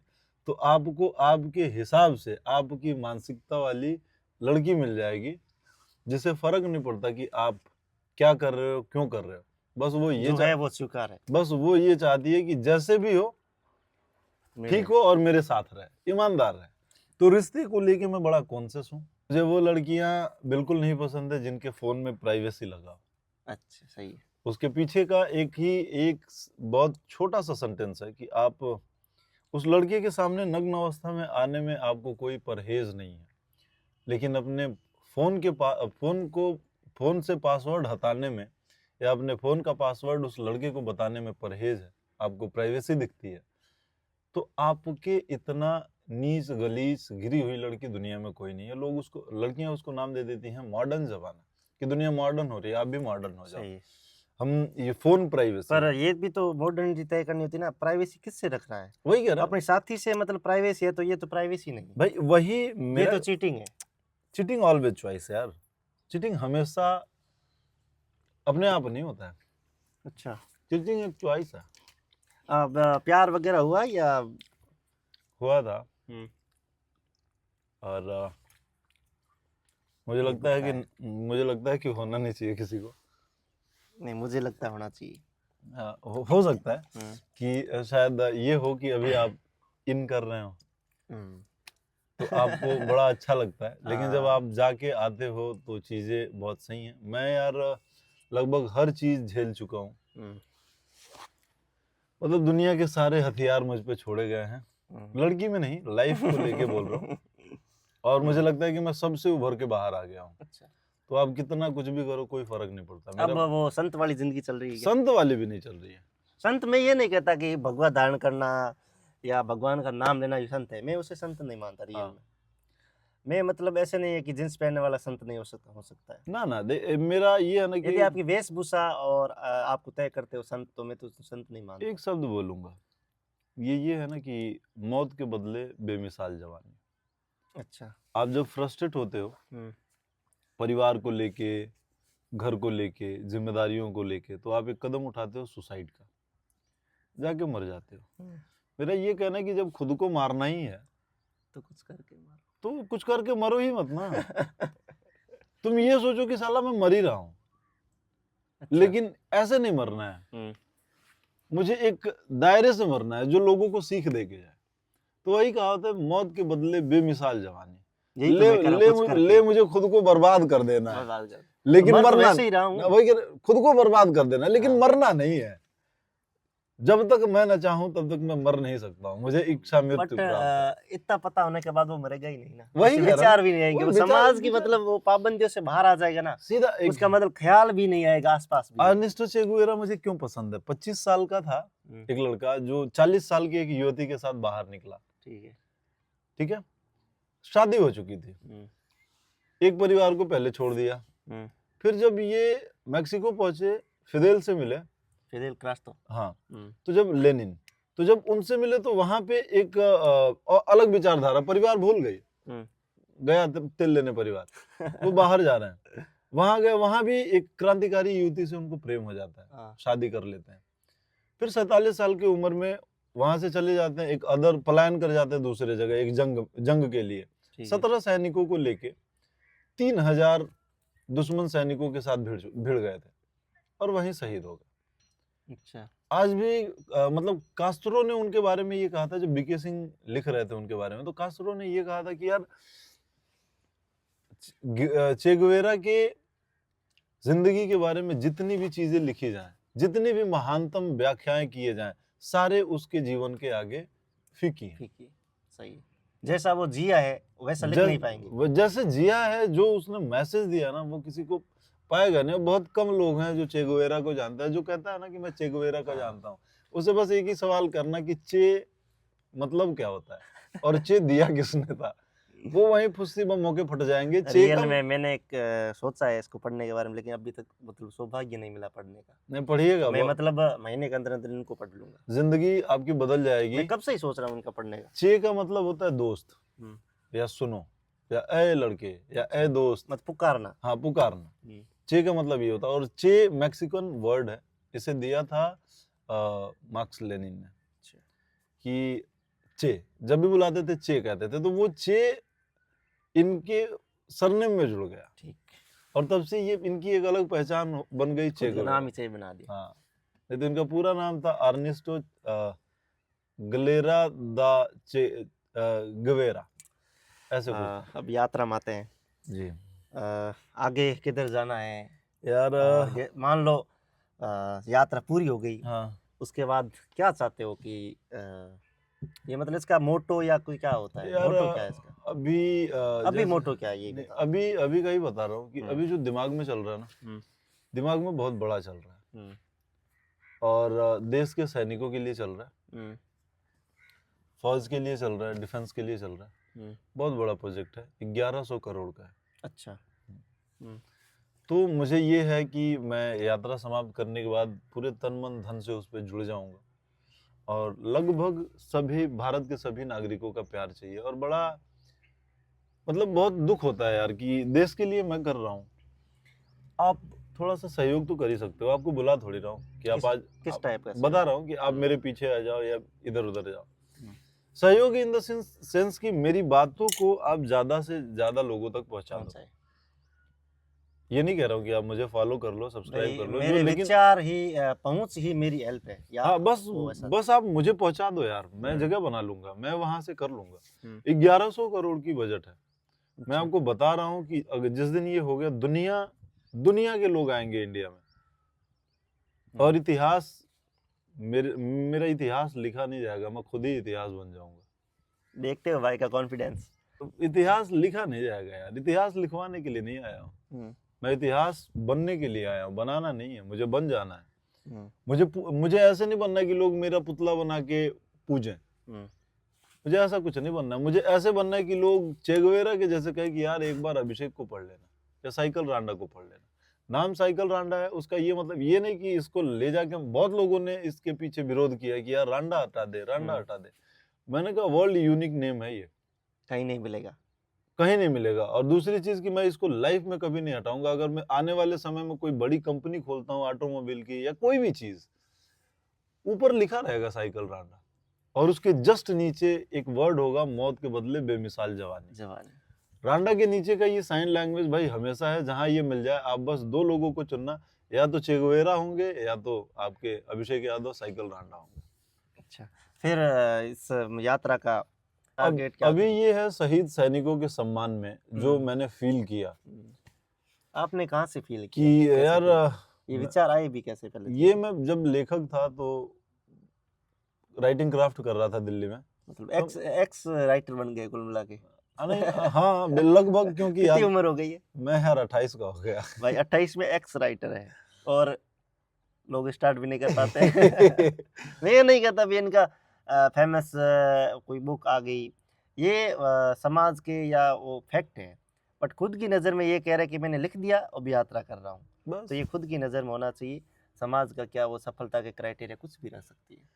तो आपको आपके हिसाब से आपकी मानसिकता वाली लड़की मिल जाएगी, जिसे फर्क नहीं पड़ता कि आप क्या कर रहे हो, क्यों कर रहे हो। बस वो ये जो है वो स्वीकार है, बस वो ये चाहती है कि जैसे भी हो मेरे। ठीक हो और मेरे साथ रहे, ईमानदार रहे। तो रिश्ते को लेके मैं बड़ा कॉन्शियस हूँ। मुझे वो लड़कियां बिल्कुल नहीं पसंद है जिनके फोन में प्राइवेसी लगा हो। अच्छा, सही है। उसके पीछे का एक बहुत छोटा सा सेंटेंस है कि आप उस लड़के के सामने नग्न अवस्था में आने में आपको कोई परहेज नहीं है, लेकिन अपने फोन से पासवर्ड हटाने में, या अपने फोन का पासवर्ड उस लड़के को बताने में परहेज है, आपको प्राइवेसी दिखती है, तो आपके इतना नीच गलीच गिरी हुई लड़की दुनिया में कोई नहीं है। लड़कियां उसको नाम दे देती हैं मॉडर्न जमाना, कि दुनिया मॉडर्न हो रही है, आप भी मॉडर्न हो जाओ। सही है। हम ये फोन प्राइवेसी, पर ये भी तो मॉडर्निटी तय करनी होती है ना, प्राइवेसी किससे रख रहा है? वही कह रहा हूं। अपने साथी से मतलब प्राइवेसी है, तो ये तो प्राइवेसी नहीं है, भाई वही ये मेरा तो चीटिंग है। चीटिंग ऑलवेज चॉइस है यार। चीटिंग हमेशा अपने आप नहीं होता है, अच्छा, चीटिंग एक चॉइस है। अब प्यार वगैरह हुआ या? हुआ था, हम्म, और मुझे ये लगता है बताया। कि मुझे लगता है कि होना नहीं चाहिए किसी को। नहीं, मुझे लगता है होना चाहिए। हो सकता है हम्म, कि शायद ये हो कि अभी आप इन कर रहे हो हम्म, तो आपको बड़ा अच्छा लगता है, लेकिन जब हाँ, आप जाके आते हो तो चीज़ें बहुत सही हैं। मैं यार लगभग हर चीज़ झेल चुका हूँ, हम्म, मतलब दुनिया के सारे हथियार मुझ पे छोड़े गए हैं, हम्म। लड़की में नहीं, लाइफ को लेके बोल रहा हूँ। और मुझे लगता है कि मैं सबसे उभर के बाहर आ गया हूँ। अच्छा, तो आप कितना कुछ भी करो कोई फर्क नहीं पड़ता अब मेरा। वो संत वाली जिंदगी चल रही है क्या? संत वाली भी नहीं चल रही है। संत में ये नहीं कहता कि भगवा धारण करना या भगवान का नाम लेना ये संत है, मैं उसे संत नहीं मानता रियल हाँ। में। मैं मतलब ऐसे नहीं है कि जींस पहनने वाला संत नहीं हो सकता है। ना ना मेरा ये है ना यदि कि आपकी वेशभूषा और आपको तय करते हो संत, तो मैं तो संत नहीं मानता। एक शब्द बोलूंगा, ये है ना कि मौत के बदले बेमिसाल जवानी। अच्छा। आप जब फ्रस्ट्रेट होते हो हम्म, परिवार को लेके, घर को लेके, जिम्मेदारियों को लेके, तो आप एक कदम उठाते हो सुसाइड का, जाके मर जाते हो। हम्म, मेरा ये कहना है कि जब खुद को मारना ही है तो कुछ करके मारो। तो कुछ करके मरो ही मत ना। तुम ये सोचो कि साला मैं मर ही रहा हूँ, अच्छा। लेकिन ऐसे नहीं मरना है। हम्म, मुझे एक दायरे से मरना है जो लोगों को सीख दे के जाए। तो वही कहा होता है, मौत के बदले बेमिसाल जवानी। यही तो ले मैं कह रहा हूँ, ले कुछ करके। ले मुझे खुद को बर्बाद कर देना है, बर्बाद कर। लेकिन मर तो मरना वैसे ही रहा हूँ। वही खुद को बर्बाद कर देना है, लेकिन हाँ। मरना नहीं है। जब तक मैं न चाहूं तब तक मैं मर नहीं सकता हूँ, मुझे इच्छा बट मृत्यु प्राप्त है। इतना पता होने के बाद वो मरेगा ही नहीं ना, वही उसके कह रहा विचार हूं, भी नहीं आएंगे, वही वो विचार समाज की विचार मतलब वो पाबंदियों से बाहर आ जाएगा ना, सीधा एक उसका मतलब ख्याल भी नहीं आएगा आसपास भी नहीं। अर्नेस्टो चे गुवेरा मुझे क्यों पसंद है। 25 साल का था एक लड़का जो 40 साल की एक युवती के साथ बाहर निकला, ठीक है। ठीक है, शादी हो चुकी थी, एक परिवार को पहले छोड़ दिया। फिर जब ये मैक्सिको पहुंचे, फिदेल से मिले, फिदेल कास्ट्रो। हाँ, तो जब लेनिन, तो जब उनसे मिले तो वहां पे एक अलग विचारधारा, परिवार भूल गई, गया तेल लेने परिवार, वो बाहर जा रहे हैं, वहां गए, वहां भी एक क्रांतिकारी युवती से उनको प्रेम हो जाता है, शादी कर लेते हैं। फिर 47 साल की उम्र में वहां से चले जाते हैं, एक अदर पलायन कर जाते हैं दूसरे जगह, एक जंग के लिए। 17 सैनिकों को लेके 3000 दुश्मन सैनिकों के साथ भिड़ गए थे और वहीं शहीद हो गए। अच्छा। आज भी मतलब कास्ट्रो ने उनके बारे में ये कहा था, जब बीके सिंह लिख रहे थे उनके बारे में, तो कास्ट्रो ने ये कहा था कि यार चे गुवेरा के जिंदगी के बारे में जितनी भी चीजें लिखी जाएं, जितनी भी महानतम व्याख्याएं किए जाएं, सारे उसके जीवन के आगे फीकी हैं। सही है। जैसा वो जिया है वैसा लिख नहीं पाएंगे। जैसे जिया है, जो उसने मैसेज दिया ना, वो किसी को पाएगा नहीं। बहुत कम लोग हैं जो चे गुवेरा को जानता है, जो कहता है ना कि मैं चे गुवेरा को जानता हूँ। उसे बस एक ही सवाल करना कि चे मतलब क्या होता है और चे दिया किसने था, वो वहीं फुस्सी बम मौके फट जाएंगे। रियल में मैंने एक सोचा है इसको पढ़ने के बारे में, लेकिन अभी तक मतलब सौभाग्य नहीं मिला पढ़ने का। नहीं पढ़िएगा, तो मैं मतलब महीने के अंदर अंदर इनको पढ़ लूंगा, जिंदगी आपकी बदल जाएगी। मैं कब से ही सोच रहा हूँ इनका पढ़ने का। चे का मतलब होता है दोस्त, या सुनो, या ए लड़के, या ए दोस्त, मत पुकारना। हाँ, पुकारना। चे का मतलब ये होता है, और चे मैक्सिकन वर्ड है, इसे दिया था मार्क्स लेनिन ने, कि चे जब भी बुलाते थे चे कहते थे, तो वो चे इनके सरनेम में जुड़ गया। ठीक। और तब से ये इनकी एक अलग पहचान बन गई, चे का नाम ही चे बना दिया। हाँ, नहीं तो इनका पूरा नाम था अर्नेस्टो गलेरा दा चे गुवेरा, ऐसे कुछ। अब यात्रा में आते हैं जी। आगे किधर जाना है यार? मान लो यात्रा पूरी हो गई, हाँ, उसके बाद क्या चाहते हो कि ये मतलब इसका मोटो या कोई क्या होता है? यार मोटो क्या है इसका? अभी मोटो क्या है ये नहीं, बता। अभी का ही बता रहा हूँ कि अभी जो दिमाग में चल रहा है ना, दिमाग में बहुत बड़ा चल रहा है, और देश के सैनिकों के लिए चल रहा है, फौज के लिए चल रहा है, डिफेंस के लिए चल रहा है। बहुत बड़ा प्रोजेक्ट है, 1100 करोड़ का है। अच्छा। तो मुझे ये है कि मैं यात्रा समाप्त करने के बाद पूरे तन मन धन से उस पे जुड़ जाऊंगा और लगभग सभी भारत के सभी नागरिकों का प्यार चाहिए। और बड़ा मतलब बहुत दुख होता है यार कि देश के लिए मैं कर रहा हूँ, आप थोड़ा सा सहयोग तो कर ही सकते हो। आपको बुला थोड़ी रहा हूँ कि आप आज किस टाइप का बता रहा हूँ कि आप मेरे पीछे आ जाओ या इधर उधर जाओ। हम्म। सहयोग इन द सेंस कि मेरी बातों को आप ज्यादा से ज्यादा लोगों तक पहुंचा कौन दो। सा है? ये नहीं कह रहा हूँ कि आप मुझे फॉलो कर लो, सब्सक्राइब कर लो, जो मेरे लेकिन विचार ही पहुंच ही मेरी हेल्प है या हाँ बस वो ऐसा? बस आप मुझे पहुंचा दो यार, मैं जगह बना लूंगा, मैं वहां से कर लूंगा। हम्म। 1100 करोड़ की बजट है। मैं अच्छा। आपको बता रहा हूँ कि अगर जिस दिन ये हो गया, दुनिया के लोग आएंगे इंडिया में और इतिहास मेरा इतिहास लिखा नहीं जाएगा, मैं खुद ही इतिहास बन जाऊंगा। देखते हो भाई का कॉन्फिडेंस। तो इतिहास लिखा नहीं जाएगा यार, इतिहास लिखवाने के लिए नहीं आया हूँ मैं, इतिहास बनने के लिए आया हूँ, बनाना नहीं है, मुझे बन जाना है। मुझे ऐसे नहीं बनना कि लोग मेरा पुतला बना के पूजें, मुझे ऐसा कुछ नहीं बनना। मुझे ऐसे बनना है कि लोग चेगवेरा के जैसे कहे कि यार एक बार अभिषेक को पढ़ लेना या साइकिल रांडा को पढ़ लेना। नाम साइकिल रांडा है, उसका ये मतलब ये नहीं कि इसको ले जाके, बहुत लोगों ने इसके पीछे विरोध किया कि यार रांडा हटा दे, रांडा हटा दे। मैंने कहा वर्ल्ड यूनिक नेम है, ये कहीं नहीं मिलेगा, कहीं नहीं मिलेगा। और दूसरी चीज कि मैं इसको लाइफ में कभी नहीं हटाऊंगा। अगर मैं आने वाले समय में कोई बड़ी कंपनी खोलता हूँ ऑटोमोबाइल की या कोई भी चीज, ऊपर लिखा रहेगा साइकिल रांडा और उसके जस्ट नीचे एक वर्ड होगा, मौत के बदले बेमिसाल जवानी। रांडा के नीचे का ये साइन लैंग्वेज भाई हमेशा है, जहां ये मिल जाए आप बस दो लोगों को चुनना, या तो चेगुवेरा होंगे या तो आपके अभिषेक यादव साइकिल रांडा होंगे। अच्छा, फिर इस यात्रा का अब टारगेट क्या अभी था? ये है शहीद सैनिकों के सम्मान में जो मैंने फील किया आपने कहाँ से फील कि किया? कैसे यार ये विचार आए भी कैसे पहले? ये मैं जब लेखक था तो राइटिंग क्राफ्ट कर रहा था दिल्ली में, मतलब एक्स राइटर बन गए कुल मिला के? नहीं हाँ लगभग, क्योंकि कितनी यार उम्र हो गई है मैं यार 28 का हो गया भाई? 28 में एक्स राइटर है और लोग स्टार्ट भी नहीं कर पाते। मैं ये नहीं कहता भी इनका फेमस कोई बुक आ गई, ये समाज के या वो फैक्ट है, बट खुद की नज़र में ये कह रहा है कि मैंने लिख दिया और भी यात्रा कर रहा हूँ। बस तो ये खुद की नज़र में होना चाहिए। समाज का क्या, वो सफलता के क्राइटेरिया कुछ भी रह सकती है।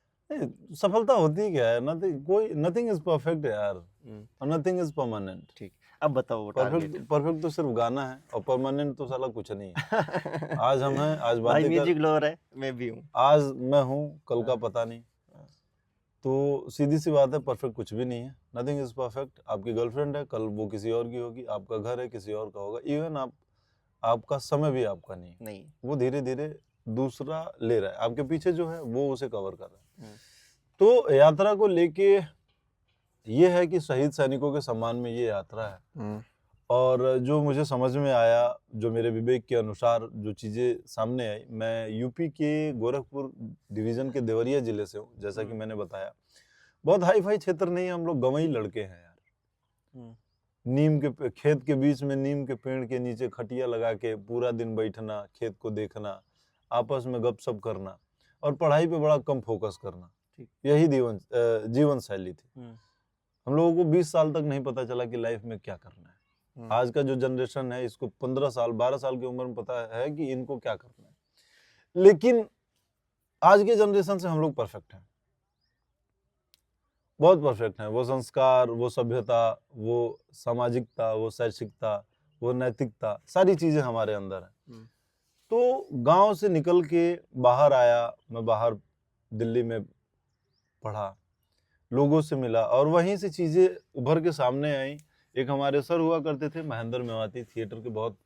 सफलता होती क्या है? नथिंग इज परफेक्ट यार, और नथिंग इज परमानेंट। ठीक, अब बताओ वो टारगेट। परफेक्ट तो सिर्फ गाना है और परमानेंट तो साला कुछ नहीं है। आज हम हैं, आज भाई बातें म्यूजिक लवर है, मैं भी हूँ। आज मैं हूँ, कल का हाँ। पता नहीं। तो सीधी सी बात है, परफेक्ट कुछ भी नहीं है, नथिंग इज परफेक्ट। आपकी गर्लफ्रेंड है, कल वो किसी और की होगी, आपका घर है किसी और का होगा, इवन आपका समय भी आपका नहीं, वो धीरे धीरे दूसरा ले रहा है, आपके पीछे जो है वो उसे कवर कर रहा है। तो यात्रा को लेके ये है कि शहीद सैनिकों के सम्मान में ये यात्रा है। और जो मुझे समझ में आया, जो मेरे विवेक के अनुसार जो चीज़ें सामने आई, मैं यूपी के गोरखपुर डिवीज़न के देवरिया जिले से हूँ, जैसा कि मैंने बताया। बहुत हाई फाई क्षेत्र नहीं है, हम लोग गंवई लड़के हैं यार। नीम के खेत के बीच में, नीम के पेड़ के नीचे खटिया लगा के पूरा दिन बैठना, खेत को देखना, आपस में गपशप करना और पढ़ाई पे बड़ा कम फोकस करना, यही जीवन शैली थी। हम लोगों को 20 साल तक नहीं पता चला कि लाइफ में क्या करना है। आज का जो जनरेशन है, इसको 15 साल 12 साल की उम्र में पता है कि इनको क्या करना है। लेकिन आज के जनरेशन से हम लोग परफेक्ट हैं, बहुत परफेक्ट हैं। वो संस्कार, वो सभ्यता, वो सामाजिकता, वो शैक्षिकता, वो नैतिकता, सारी चीजें हमारे अंदर हैं। तो गांव से निकल के बाहर आया मैं, बाहर दिल्ली में पढ़ा, लोगों से मिला और वहीं से चीजें उभर के सामने आई। एक हमारे सर हुआ करते थे, महेंद्र मेवाती, थिएटर के बहुत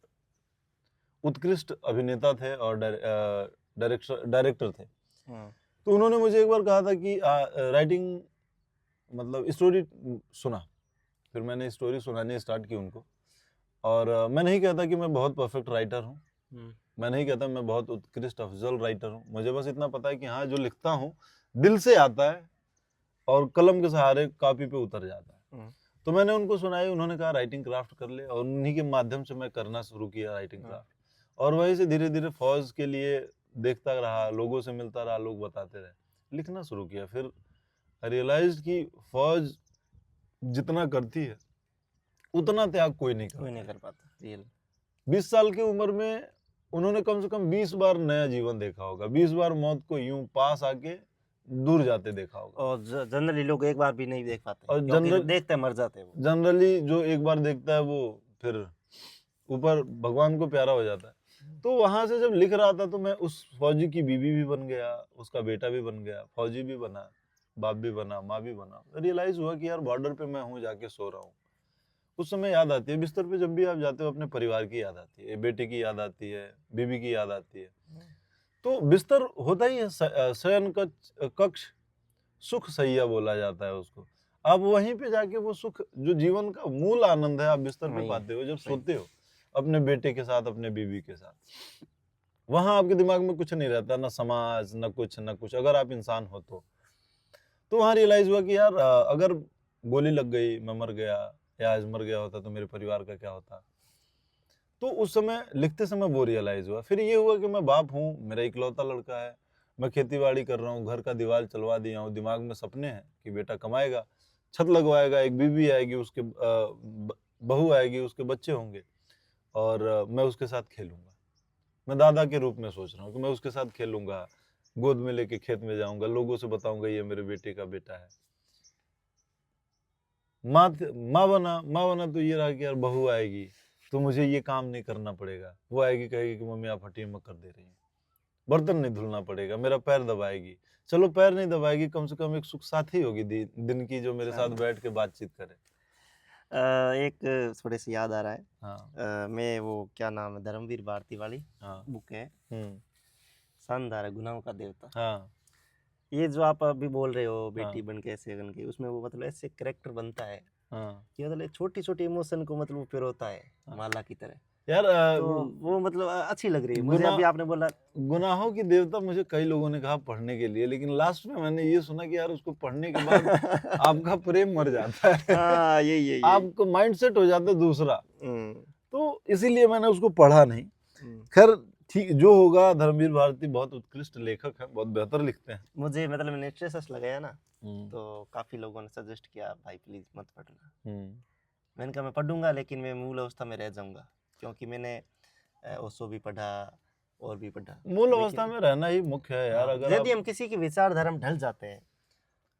उत्कृष्ट अभिनेता थे और डायरेक्टर थे। तो उन्होंने मुझे एक बार कहा था कि राइटिंग मतलब स्टोरी सुना। फिर मैंने स्टोरी सुनानी स्टार्ट की उनको। और मैं नहीं कहता कि मैं बहुत परफेक्ट राइटर हूँ, मैं नहीं कहता मैं बहुत उत्कृष्ट अफजल राइटर हूँ। मुझे बस इतना पता है कि हाँ, जो लिखता हूँ दिल से आता है और कलम के सहारे कॉपी पे उतर जाता है। तो मैंने उनको सुनाई, उन्होंने कहा राइटिंग क्राफ्ट कर ले, और उन्हीं के माध्यम से मैं करना शुरू किया राइटिंग क्राफ्ट। और वहीं से धीरे धीरे फौज के लिए देखता रहा, लोगों से मिलता रहा, लोग बताते रहे, लिखना शुरू किया। फिर रियलाइज कि फौज जितना करती है उतना त्याग कोई नहीं कर पाता। 20 साल की उम्र में उन्होंने कम से कम 20 बार नया जीवन देखा होगा, 20 बार मौत को यूं पास आके दूर जाते देखा होगा। और जनरली लोग एक बार भी नहीं देख पाते, और क्योंकि जनरल देखते मर जाते हैं वो। जनरली जो एक बार देखता है वो फिर ऊपर भगवान को प्यारा हो जाता है। तो वहां से जब लिख रहा था तो मैं उस फौजी की बीवी भी बन गया, उसका बेटा भी बन गया, फौजी भी बना, बाप भी बना, माँ भी बना। रियलाइज हुआ कि यार बॉर्डर पे मैं हूँ, जाके सो रहा हूँ। उस समय याद आती है, बिस्तर पे जब भी आप जाते हो अपने परिवार की याद आती है, बेटे की याद आती है, बीवी की याद आती है। तो बिस्तर होता ही है शयन कक्ष, सुख सैया बोला जाता है उसको। आप वहीं पे जाके वो सुख, जो जीवन का मूल आनंद है, आप बिस्तर पे वही, पाते हो जब सही। सोते हो अपने बेटे के साथ, अपने बीवी के साथ। वहां आपके दिमाग में कुछ नहीं रहता, ना समाज, ना कुछ, अगर आप इंसान हो तो वहां रियलाइज हुआ कि यार अगर गोली लग गई, मैं मर गया, या आज मर गया होता तो मेरे परिवार का क्या होता। तो उस समय लिखते समय वो रियलाइज हुआ। फिर ये हुआ कि मैं बाप हूँ, मेरा इकलौता लड़का है, मैं खेती बाड़ी कर रहा हूँ, घर का दीवार चलवा दिया हूँ, दिमाग में सपने हैं कि बेटा कमाएगा, छत लगवाएगा, एक बीवी आएगी, उसके बहू आएगी, उसके बच्चे होंगे, और मैं उसके साथ खेलूंगा। मैं दादा के रूप में सोच रहा हूँ कि मैं उसके साथ खेलूंगा, गोद में लेके खेत में जाऊंगा, लोगों से बताऊंगा ये मेरे बेटे का बेटा है। माँ बना तो ये रहा कि यार बहू आएगी तो मुझे ये काम नहीं करना पड़ेगा, वो आएगी कहेगी कि मम्मी आप हटिए, मत कर दे रही हैं, बर्तन नहीं धुलना पड़ेगा, मेरा पैर दबाएगी, चलो पैर नहीं दबाएगी, कम से कम एक सुख साथी होगी दिन की, जो मेरे साथ बैठ के बातचीत करे। एक थोड़े से याद आ रहा है। हाँ मैं वो क्या नाम है, धर्मवीर भारती वाली हाँ बुक है, हम्म शानदार है, गुनाहों का देवता। हाँ ये जो आप अभी बोल रहे हो, हाँ बेटी बन के ऐसे बन के, उसमें वो मतलब ऐसे करेक्टर बनता है हाँ कि मतलब छोटी छोटी इमोशन को मतलब वो पिरोता है माला की तरह। यार तो वो मतलब अच्छी लग रही है मुझे। गुना- अभी आपने बोला गुनाहों की देवता मुझे कई लोगों ने कहा पढ़ने के लिए, लेकिन लास्ट में मैंने ये सुना कि यार उसको पढ़ने के बाद आपका प्रेम मर जाता है। हाँ यही आपको माइंडसेट हो जाता है दूसरा, हम्म, तो इसीलिए मैंने उसको पढ़ा नहीं। हम्म। खैर ठीक जो होगा, धर्मवीर भारती बहुत उत्कृष्ट लेखक है, बहुत बेहतर लिखते हैं। मुझे मतलब मैंने इंटरेस्ट लगाया ना, तो काफी लोगों ने सजेस्ट किया भाई प्लीज मत पढ़ना। मैंने कहा मैं पढ़ूंगा, लेकिन मैं मूल अवस्था में रह जाऊंगा, क्योंकि मैंने ओशो भी पढ़ा और भी पढ़ा। मूल अवस्था में रहना ही मुख्य है यार। अगर यदि हम किसी की विचारधारा में ढल जाते हैं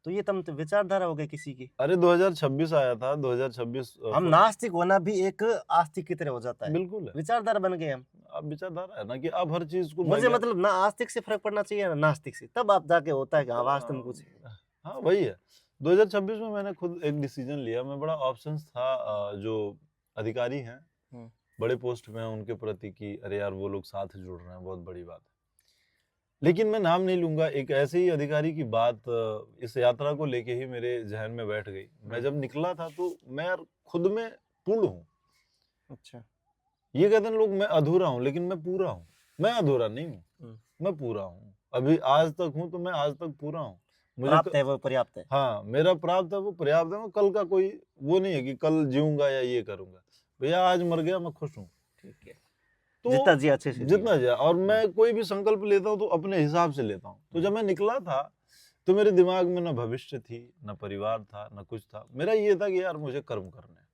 तो ये तम तो विचारधारा हो गई किसी की। अरे 2026 आया था, 2026 हम नास्तिक होना भी एक आस्तिक की तरह हो जाता है, बिल्कुल है। विचारधारा बन गए हम। आप विचारधारा है ना कि आप हर चीज को मुझे मतलब ना आस्तिक से फर्क पड़ना चाहिए ना नास्तिक से, तब आप जाके होता है कि हाँ वास्तव में कुछ है। हाँ वही है। 2026 में मैंने खुद एक डिसीजन लिया। मैं बड़ा ऑप्शंस था जो अधिकारी हैं, बड़े पोस्ट में हैं, उनके प्रति कि अरे यार वो लोग साथ जुड़ रहे हैं, बहुत बड़ी बात है। लेकिन मैं नाम नहीं लूंगा, एक ऐसे ही अधिकारी की बात इस यात्रा को लेके ही मेरे जहन में बैठ गई। मैं जब निकला था तो मैं यार खुद में पूर्ण हूँ। अच्छा, ये कहते हैं लोग मैं अधूरा हूँ, लेकिन मैं पूरा हूँ। मैं अधूरा नहीं हूँ, मैं पूरा हूँ। अभी आज तक हूँ तो मैं आज तक पूरा हूँ। प्राप्त है वो पर्याप्त है। हाँ मेरा प्राप्त है वो पर्याप्त है। मैं कल का कोई वो नहीं है कि कल जीऊंगा या ये करूंगा। भैया आज मर गया, मैं खुश हूँ। ठीक है, तो जितना जिया अच्छे से जितना जिया। और मैं कोई भी संकल्प लेता हूँ तो अपने हिसाब से लेता हूँ। तो जब मैं निकला था तो मेरे दिमाग में ना भविष्य थी, ना परिवार था, ना कुछ था। मेरा ये था कि यार मुझे कर्म करने हैं।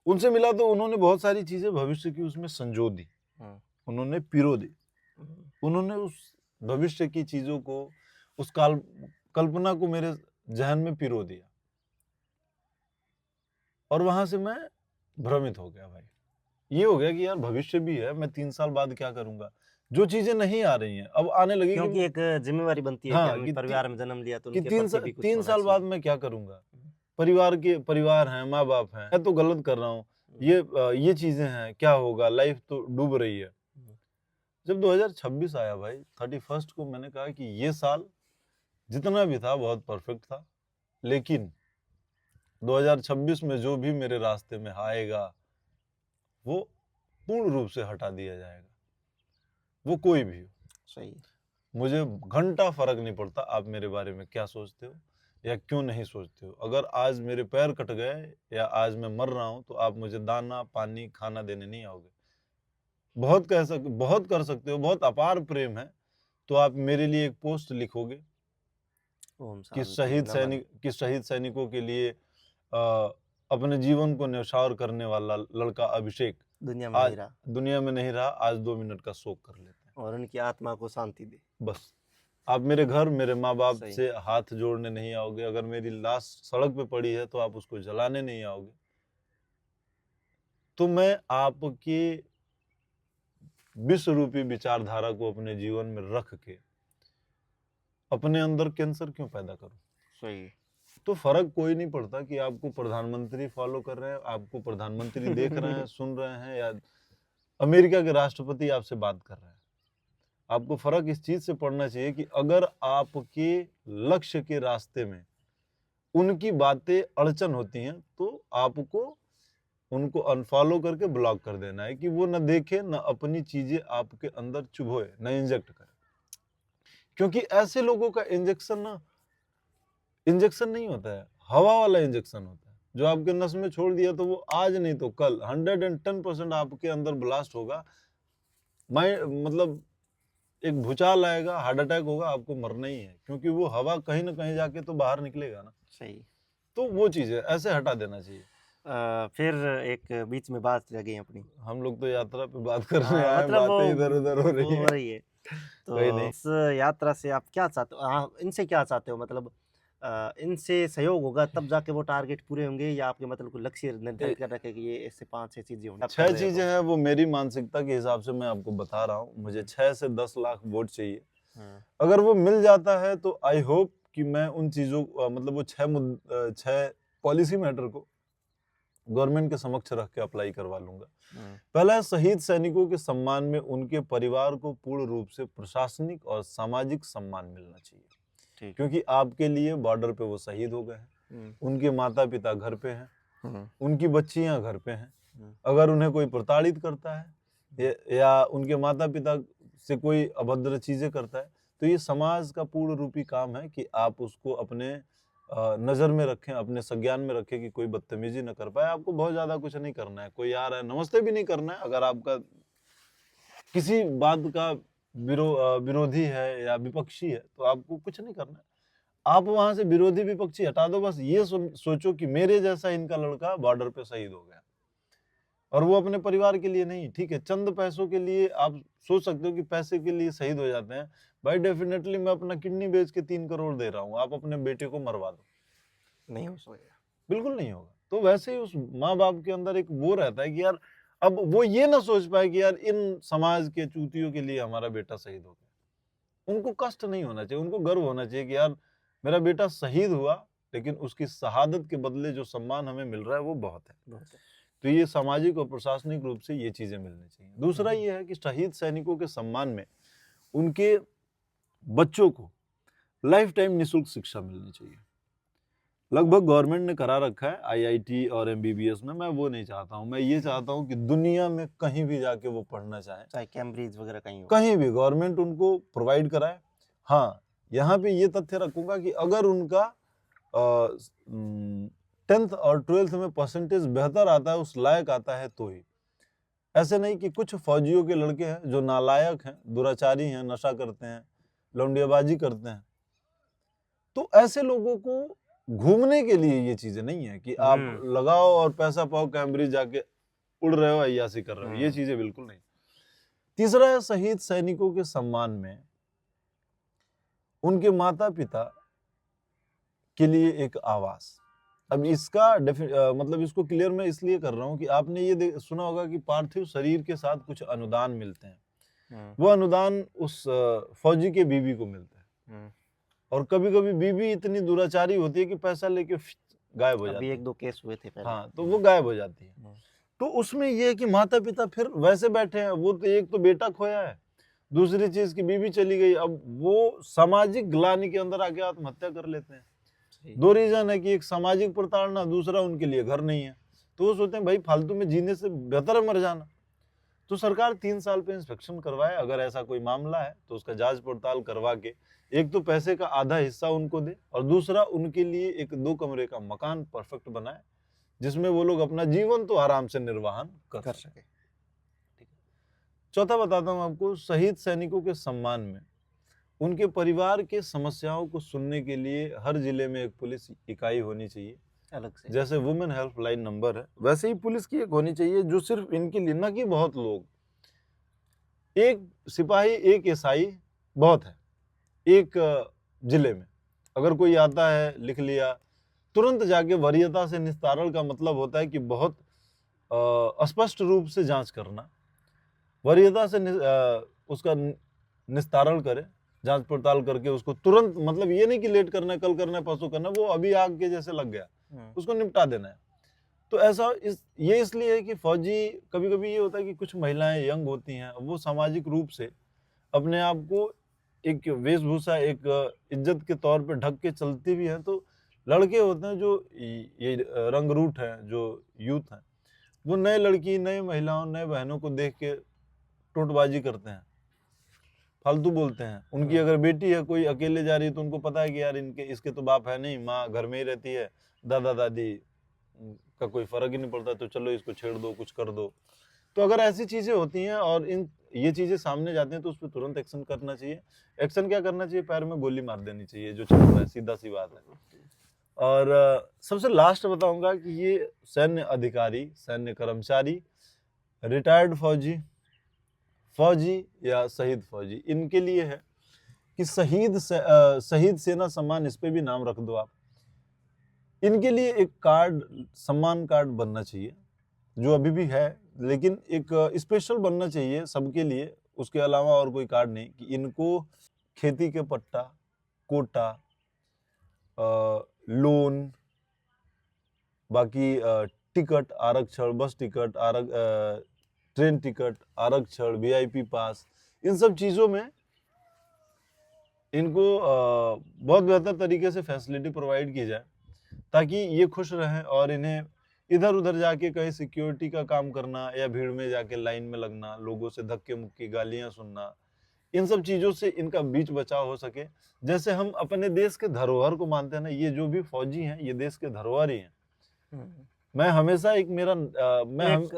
उनसे मिला तो उन्होंने बहुत सारी चीजें भविष्य की उसमें संजो दी, उन्होंने पिरो दी। उन्होंने उस भविष्य की चीजों को, उस कल्पना को मेरे जहन में पिरो दिया, और वहां से मैं भ्रमित हो गया भाई। ये हो गया कि यार भविष्य भी है, मैं 3 साल बाद क्या करूंगा, जो चीजें नहीं आ रही हैं अब आने लगी। क्योंकि एक जिम्मेवारी बनती है हाँ, कि हमने परिवार में जन्म लिया तो कि उनके 3 प्रति भी कुछ 3 होना साल बाद चाहिए। मैं क्या करूंगा, परिवार हैं, माँ बाप हैं, मैं तो गलत कर रहा हूँ, ये चीजें हैं, क्या होगा, लाइफ तो डूब रही है। जब 2026 आया भाई 31 को, मैंने कहा कि ये साल जितना भी था बहुत परफेक्ट था, लेकिन 2026 में जो भी मेरे रास्ते में आएगा वो पूर्ण रूप से हटा दिया जाएगा, वो कोई भी हो। सही है। मुझे घंटा फर्क नहीं पड़ता आप मेरे बारे में क्या सोचते हो या क्यों नहीं सोचते हो। अगर आज मेरे पैर कट गए या आज मैं मर रहा हूं तो आप मुझे दाना पानी खाना देने नहीं आओगे। बहुत कर सकते हो, बहुत अपार प्रेम है तो आप मेरे लिए एक पोस्ट लिखोगे कि शहीद सैनिकों के लिए अपने जीवन को न्यौछावर करने वाला लड़का अभिषेक दुनिया में आज नहीं रहा दुनिया में नहीं रहा, आज 2 मिनट का शोक कर लेते हैं, और उनकी आत्मा को शांति दे। बस। आप मेरे घर, मेरे माँ बाप सही। से हाथ जोड़ने नहीं आओगे, अगर मेरी लाश सड़क पे पड़ी है तो आप उसको जलाने नहीं आओगे, तो मैं आपके विश्व रूपी विचारधारा को अपने जीवन में रख के अपने अंदर कैंसर क्यों पैदा करूं? सही। तो फर्क कोई नहीं पड़ता कि आपको प्रधानमंत्री फॉलो कर रहे हैं, आपको प्रधानमंत्री देख रहे हैं, सुन रहे हैं, या अमेरिका के राष्ट्रपति आपसे बात कर रहे हैं। आपको फर्क इस चीज से पड़ना चाहिए कि अगर आपके लक्ष्य के रास्ते में उनकी बातें अड़चन होती हैं तो आपको उनको अनफॉलो करके ब्लॉक कर देना है, कि वो न देखे, न अपनी चीजें आपके अंदर चुभोए, न इंजेक्ट करे। क्योंकि ऐसे लोगों का इंजेक्शन नहीं होता है, हवा वाला इंजेक्शन होता है, जो आपके नस में छोड़ दिया तो वो आज नहीं तो कल 110% आपके अंदर ब्लास्ट होगा। मतलब एक भूचाल आएगा, हार्ट अटैक होगा, आपको मरना ही है, क्योंकि वो हवा कहीं ना कहीं जाके तो बाहर निकलेगा ना। सही। तो वो चीज है, ऐसे हटा देना चाहिए। फिर एक बीच में बात रह गई अपनी। हम लोग तो यात्रा पे बात करने हाँ, आए, मतलब बातें इधर उधर हो वो रही हो है। रही है। कोई तो नहीं। इस यात्रा से आप क्या चाहते हो? हाँ, इनसे क्या चाहते हो? मतलब इनसे सहयोग होगा तब जाके वो टारगेट पूरे होंगे, या आपके मतलब कोई लक्ष्य निर्धारित कर रखे कि ये ऐसे 5-6 चीजें होंगी? आप कर 6 रहे हो चीजें तो। हैं, वो मेरी मानसिकता के हिसाब से मैं आपको बता रहा हूँ। मुझे 6 से 10 लाख वोट चाहिए। अगर वो मिल जाता है तो आई होप कि मैं उन चीजों मतलब वो 6 पॉलिसी मैटर को गवर्नमेंट के समक्ष रख के अप्लाई करवा लूंगा। पहला है, शहीद सैनिकों के सम्मान में उनके परिवार को पूर्ण रूप से प्रशासनिक और सामाजिक सम्मान मिलना चाहिए, ठीक। क्योंकि आपके लिए बॉर्डर पे वो शहीद हो गए हैं, उनके माता पिता घर पे हैं, उनकी बच्चियां घर पे हैं। अगर उन्हें कोई प्रताड़ित करता है या उनके माता पिता से कोई अभद्र चीजें करता है, तो ये समाज का पूर्ण रूपी काम है कि आप उसको अपने नजर में रखें, अपने संज्ञान में रखें कि कोई बदतमीजी न कर पाए। आपको बहुत ज्यादा कुछ नहीं करना है, कोई आ रहा है नमस्ते भी नहीं करना है। अगर आपका किसी बात का विरोधी है या विपक्षी है तो आपको कुछ नहीं करना है, आप वहां से विरोधी विपक्षी हटा दो। बस ये सोचो कि मेरे जैसा इनका लड़का बॉर्डर पे शहीद हो गया, और वो अपने परिवार के लिए नहीं। ठीक है, चंद पैसों के लिए आप सोच सकते हो कि पैसे के लिए शहीद हो जाते हैं। भाई डेफिनेटली मैं अपना किडनी बेच के 3 करोड़ दे रहा हूँ, आप अपने बेटे को मरवा दो, नहीं हो सकेगा, बिल्कुल नहीं होगा। तो वैसे ही उस माँ बाप के अंदर एक वो रहता है कि यार अब वो ये ना सोच पाए कि यार इन समाज के चूतियों के लिए हमारा बेटा शहीद हो गया। उनको कष्ट नहीं होना चाहिए, उनको गर्व होना चाहिए कि यार मेरा बेटा शहीद हुआ, लेकिन उसकी शहादत के बदले जो सम्मान हमें मिल रहा है वो बहुत है। तो ये सामाजिक और प्रशासनिक रूप से ये चीजें मिलनी चाहिए। दूसरा ये है कि शहीद सैनिकों के सम्मान में उनके बच्चों को लाइफ टाइम निःशुल्क शिक्षा मिलनी चाहिए। लगभग गवर्नमेंट ने करा रखा है आईआईटी और एमबीबीएस में, मैं वो नहीं चाहता हूँ। मैं ये चाहता हूँ कि दुनिया में कहीं भी जाके वो पढ़ना चाहे, चाहे कैम्ब्रिज वगैरह कहीं हो, कहीं भी गवर्नमेंट उनको प्रोवाइड कराए। हाँ, यहाँ पे ये तथ्य रखूंगा कि अगर उनका 10th और 12th में परसेंटेज बेहतर आता है, उस लायक आता है, तो ही। ऐसे नहीं कि कुछ फौजियों के लड़के हैं जो नालायक हैं, दुराचारी हैं, नशा करते हैं, लौंडियाबाजी करते हैं, तो ऐसे लोगों को घूमने के लिए ये चीजें नहीं है कि आप लगाओ और पैसा पाओ, कैम्ब्रिज जाके उड़ रहे हो, अय्यासी कर रहे हो, ये चीजें बिल्कुल नहीं। तीसरा है, शहीद सैनिकों के सम्मान में उनके माता पिता के लिए एक आवास। अब इसका मतलब इसको क्लियर मैं इसलिए कर रहा हूँ कि आपने ये सुना होगा कि पार्थिव शरीर के साथ कुछ अनुदान मिलते हैं। वो अनुदान उस फौजी के बीवी को मिलता है, और कभी कभी बीवी इतनी दुराचारी होती है कि पैसा लेके गायब हो जाती है। अभी 1-2 केस हुए थे पहले। हाँ, तो वो गायब हो जाती है। तो उसमें ये है कि माता पिता फिर वैसे बैठे हैं, वो तो एक तो बेटा खोया है, दूसरी चीज की बीवी चली गई। अब वो सामाजिक ग्लानि के अंदर आके आत्महत्या कर लेते हैं। 2 रीजन है कि एक सामाजिक प्रताड़ना, दूसरा उनके लिए घर नहीं है। तो वो सोचते हैं भाई फालतू में जीने से बेहतर है मर जाना। तो सरकार 3 साल पे इंस्पेक्शन करवाए, अगर ऐसा कोई मामला है तो उसका जांच पड़ताल करवा के एक तो पैसे का आधा हिस्सा उनको दे, और दूसरा उनके लिए एक 2 कमरे का मकान परफेक्ट बनाए, जिसमें वो लोग अपना जीवन तो आराम से निर्वाहन कर सके। ठीक है। चौथा बताता हूं आपको, शहीद सैनिकों के सम्मान में उनके परिवार के समस्याओं को सुनने के लिए हर जिले में एक पुलिस इकाई होनी चाहिए। अलग से। जैसे वुमेन हेल्पलाइन नंबर है, वैसे ही पुलिस की एक होनी चाहिए, जो सिर्फ इनके लिए, ना कि बहुत लोग, एक सिपाही एक एसआई बहुत है एक जिले में। अगर कोई आता है, लिख लिया, तुरंत जाके वरीयता से निस्तारण का मतलब होता है कि बहुत स्पष्ट रूप से जांच करना, वरीयता से उसका निस्तारण करे, जांच पड़ताल करके उसको तुरंत, मतलब ये नहीं कि लेट करना है, कल करना है, परसों करना है, वो अभी आग के जैसे लग गया, उसको निपटा देना है। तो ऐसा ये इसलिए है कि फौजी, कभी कभी ये होता है कि कुछ महिलाएं यंग होती हैं, वो सामाजिक रूप से अपने आप को एक वेशभूषा, एक इज्जत के तौर पे ढक के चलती भी हैं। तो लड़के होते हैं जो ये रंगरूट हैं, जो यूथ हैं, वो नए लड़की, नए महिलाओं, नए बहनों को देख के टोंटबाजी करते हैं, फालतू बोलते हैं। उनकी अगर बेटी है कोई अकेले जा रही है, तो उनको पता है कि यार इसके तो बाप है नहीं, माँ घर में ही रहती है, दादा दादी का कोई फर्क ही नहीं पड़ता, तो चलो इसको छेड़ दो, कुछ कर दो। तो अगर ऐसी चीजें होती हैं और ये चीजें सामने जाती हैं, तो उस पर तुरंत एक्शन करना चाहिए। एक्शन क्या करना चाहिए? पैर में गोली मार देनी चाहिए, जो चल रहा है, सीधा सी बात है। और सबसे लास्ट बताऊंगा कि ये सैन्य अधिकारी, सैन्य कर्मचारी, रिटायर्ड फौजी या शहीद फौजी, इनके लिए है कि शहीद सेना सम्मान, इस पे भी नाम रख दो आप। इनके लिए एक कार्ड, सम्मान कार्ड बनना चाहिए, जो अभी भी है, लेकिन एक स्पेशल बनना चाहिए सबके लिए, उसके अलावा और कोई कार्ड नहीं, कि इनको खेती के पट्टा, कोटा, लोन, बाकी टिकट आरक्षण, बस टिकट ट्रेन टिकट आरक्षण, वीआईपी पास, इन सब चीज़ों में इनको बहुत बेहतर तरीके से फैसिलिटी प्रोवाइड की जाए, ताकि ये खुश रहें और इन्हें इधर उधर जाके कहीं सिक्योरिटी का काम करना या भीड़ में जाके लाइन में लगना, लोगों से धक्के मुक्की, गालियां सुनना, इन सब चीजों से इनका बीच बचाव हो सके। जैसे हम अपने देश के धरोहर को मानते हैं ना, ये जो भी फौजी हैं, ये देश के धरोहर ही हैं। मैं हमेशा एक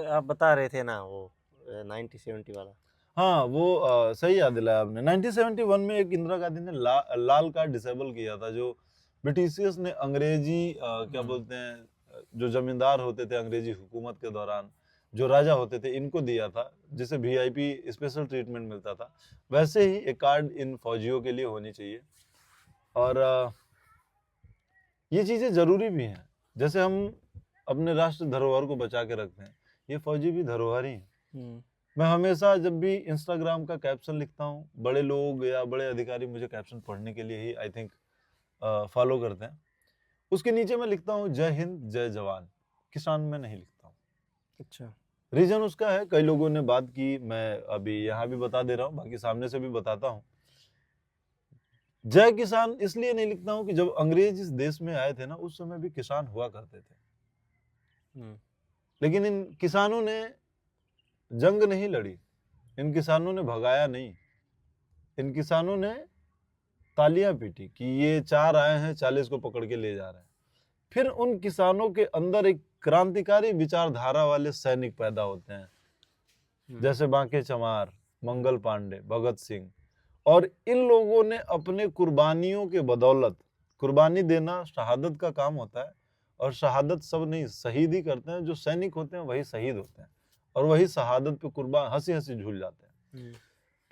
आप बता रहे थे ना वो 1970 वाला। हाँ, वो सही याद दिलाया आपने। 1971 में एक इंदिरा गांधी ने लाल कार्ड डिसेबल किया था, जो ब्रिटिशियर्स ने अंग्रेजी क्या बोलते हैं, जो जमींदार होते थे अंग्रेजी हुकूमत के दौरान, जो राजा होते थे, इनको दिया था, जिसे वीआईपी स्पेशल ट्रीटमेंट मिलता था। वैसे ही एक कार्ड इन फौजियों के लिए होनी चाहिए। और ये चीजें जरूरी भी हैं। जैसे हम अपने राष्ट्र धरोहर को बचा के रखते हैं, ये फौजी भी धरोहर ही हैं। मैं हमेशा जब भी इंस्टाग्राम का कैप्शन लिखता हूँ, बड़े लोग या बड़े अधिकारी मुझे कैप्शन पढ़ने के लिए ही आई थिंक फॉलो करते हैं, उसके नीचे मैं लिखता हूँ जय हिंद जय जवान, किसान में नहीं लिखता हूँ। अच्छा, रीजन उसका है, कई लोगों ने बात की, मैं अभी यहाँ भी बता दे रहा हूँ, बाकी सामने से भी बताता हूँ। जय किसान इसलिए नहीं लिखता हूँ कि जब अंग्रेज इस देश में आए थे ना, उस समय भी किसान हुआ करते थे, लेकिन इन किसानों ने जंग नहीं लड़ी, इन किसानों ने भगाया नहीं, इन किसानों ने तालियां पीटी कि ये 4 आए हैं, 40 को पकड़ के ले जा रहे हैं। फिर उन किसानों के अंदर एक क्रांतिकारी विचारधारा वाले सैनिक पैदा होते हैं, जैसे बांके चमार, मंगल पांडे, भगत सिंह। और इन लोगों ने अपने कुर्बानियों के बदौलत, कुर्बानी देना शहादत का काम होता है, और शहादत सब नहीं, शहीद ही करते हैं। जो सैनिक होते हैं वही शहीद होते हैं, और वही शहादत पे कुर्बान हंसी हंसी झूल जाते हैं।